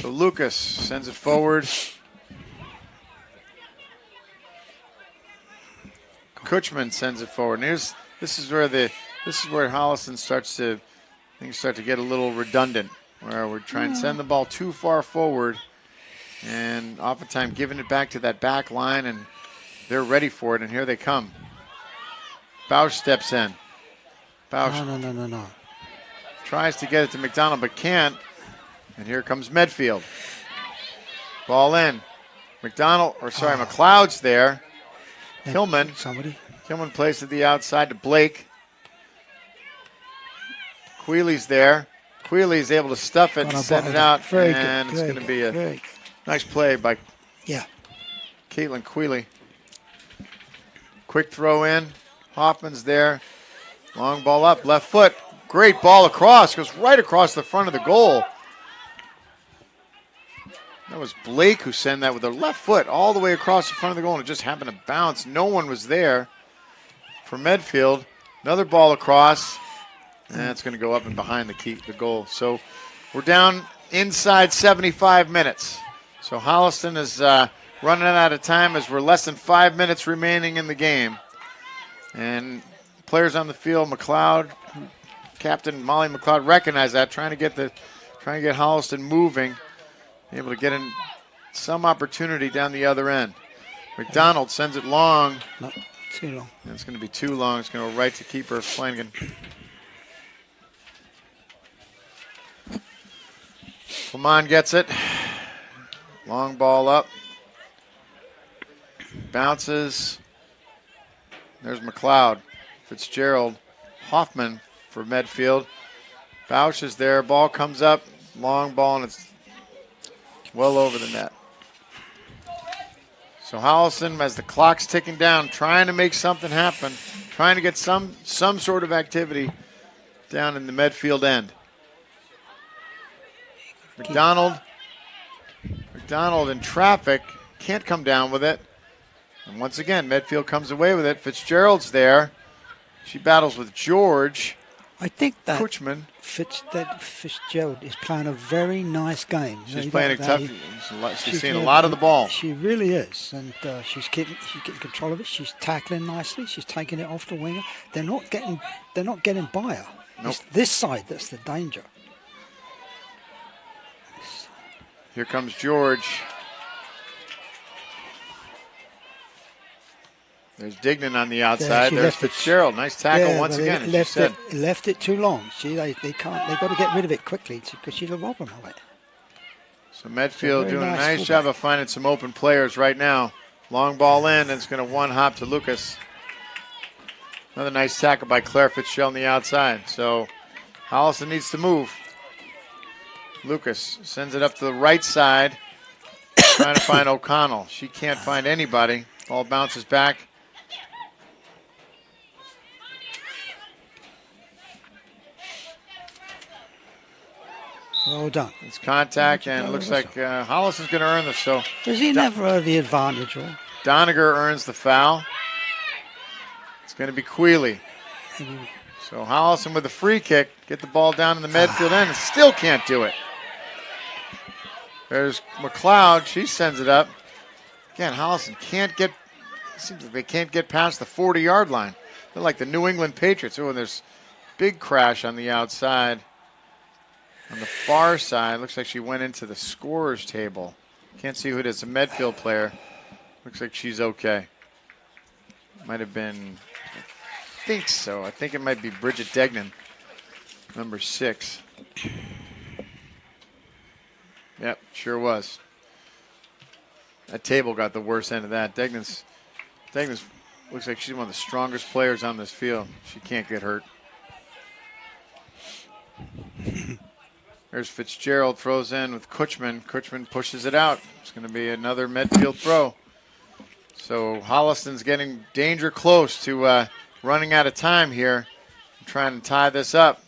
So Lucas sends it forward. Kutchman sends it forward. And this is where Holliston things start to get a little redundant, where we're trying to send the ball too far forward. And oftentimes giving it back to that back line, and they're ready for it, and here they come. Bausch steps in. Bausch No. tries to get it to McDonald, but can't. And here comes Medfield. Ball in. McLeod's there. Hillman. Hillman plays to the outside to Blake. Queeley's there. Queeley's able to stuff it and send it out, and it's going to be a nice play by Caitlin Queeley. Quick throw in. Hoffman's there. Long ball up, left foot. Great ball across. Goes right across the front of the goal. That was Blake who sent that with her left foot all the way across the front of the goal, and it just happened to bounce. No one was there for Medfield. Another ball across. And that's going to go up and behind the goal. So we're down inside 75 minutes. So Holliston is running out of time as we're less than 5 minutes remaining in the game. And players on the field, McLeod, Captain Molly McLeod, recognize that, trying to get Holliston moving, able to get in some opportunity down the other end. McDonald sends it long. No, too long. And it's going to be too long. It's going to go right to keeper Flanagan. Lamont gets it. Long ball up. Bounces. There's McLeod. Fitzgerald. Hoffman for Medfield. Bausch is there. Ball comes up. Long ball, and it's well over the net. So Holliston, as the clock's ticking down, trying to make something happen, trying to get some sort of activity down in the Medfield end. McDonald in traffic, can't come down with it. And once again, Medfield comes away with it. Fitzgerald's there. She battles with George. I think that Kutchman. Fitzgerald is playing a very nice game. She's playing a tough. She's seeing a lot of the ball. She really is, and she's getting control of it. She's tackling nicely. She's taking it off the winger. They're not getting by her. Nope. It's this side that's the danger. Here comes George. There's Dignan on the outside. There's Fitzgerald. Nice tackle once again. Left it too long. They can't. They got to get rid of it quickly because she'll rob them of it. So Medfield doing a nice job of finding some open players right now. Long ball in, and it's going to one hop to Lucas. Another nice tackle by Claire Fitzgerald on the outside. So Holliston needs to move. Lucas sends it up to the right side, trying to find O'Connell. She can't find anybody. Ball bounces back. Well done. It's contact, and it looks like Holliston's going to earn this. So Does he never have the advantage? Or? Doniger earns the foul. It's going to be Quealy. So Holliston with a free kick, get the ball down in the Medfield end, and still can't do it. There's McLeod. She sends it up. Again, Holliston can't get, seems like they can't get past the 40-yard line. They're like the New England Patriots. Oh, and there's big crash on the outside. On the far side, looks like she went into the scorer's table. Can't see who it is, a Medfield player. Looks like she's okay. Might have been, I think so. I think it might be Bridget Degnan, number 6. Yep, sure was. That table got the worst end of that. Degnan's looks like she's one of the strongest players on this field. She can't get hurt. There's Fitzgerald, throws in with Kutchman. Kutchman pushes it out. It's going to be another Medfield throw. So Holliston's getting danger close to running out of time here. I'm trying to tie this up.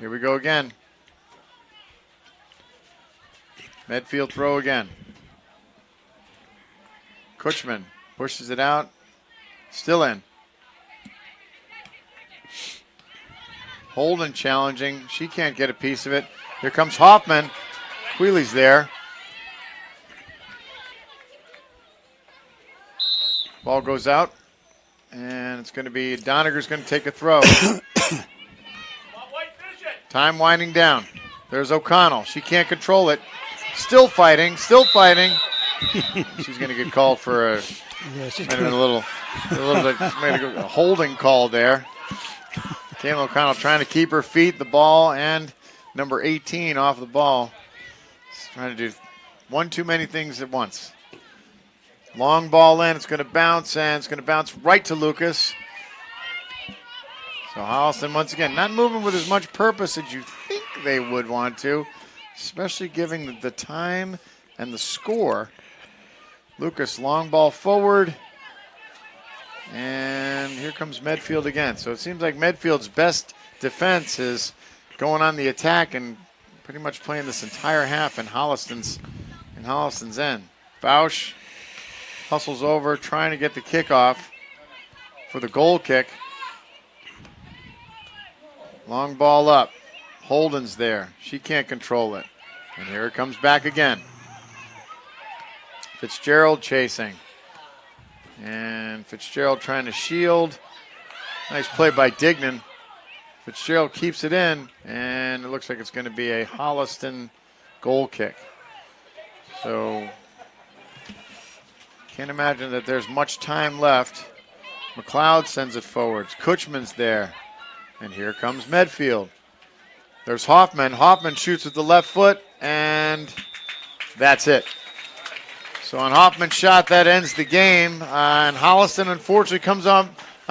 Here we go again. Medfield throw again. Kutchman pushes it out. Still in. Holden challenging. She can't get a piece of it. Here comes Hoffman. Quealy's there. Ball goes out. And it's going to be Doniger's going to take a throw. Time winding down. There's O'Connell. She can't control it. Still fighting. Still fighting. She's going to get called for a little bit, made a holding call there. Kayla O'Connell trying to keep her feet, the ball, and number 18 off the ball. She's trying to do one too many things at once. Long ball in, it's going to bounce, and it's going to bounce right to Lucas. So Holliston, once again, not moving with as much purpose as you think they would want to, especially giving the time and the score. Lucas, long ball forward. And here comes Medfield again. So it seems like Medfield's best defense is going on the attack and pretty much playing this entire half in Holliston's end. Bausch hustles over, trying to get the kickoff for the goal kick. Long ball up. Holden's there. She can't control it. And here it comes back again. Fitzgerald chasing. And Fitzgerald trying to shield. Nice play by Dignan. Fitzgerald keeps it in, and it looks like it's going to be a Holliston goal kick. So can't imagine that there's much time left. McLeod sends it forwards. Kutchman's there. And here comes Medfield. There's Hoffman. Hoffman shoots with the left foot, and that's it. So on Hoffman's shot, that ends the game. And Holliston, unfortunately, comes on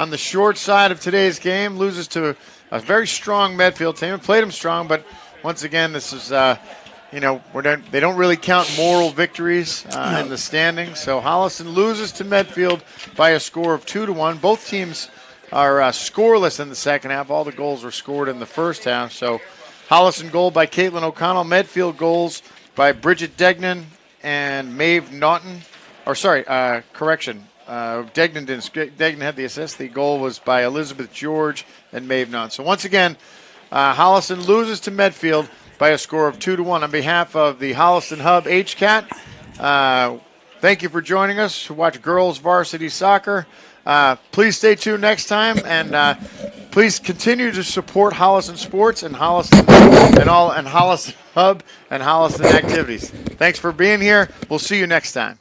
the short side of today's game, loses to a very strong Medfield team. Played them strong, but once again, this is, they don't really count moral victories in the standings. So Holliston loses to Medfield by a score of 2-1. Both teams are scoreless in the second half. All the goals were scored in the first half. So Holliston goal by Caitlin O'Connell. Medfield goals by Bridget Degnan and Maeve Naughton. Degnan had the assist. The goal was by Elizabeth George and Maeve Naughton. So once again, Holliston loses to Medfield by a score of 2-1. On behalf of the Holliston Hub HCAT, thank you for joining us to watch girls varsity soccer. Please stay tuned next time, and please continue to support Holliston sports and Holliston Hub and Holliston activities. Thanks for being here. We'll see you next time.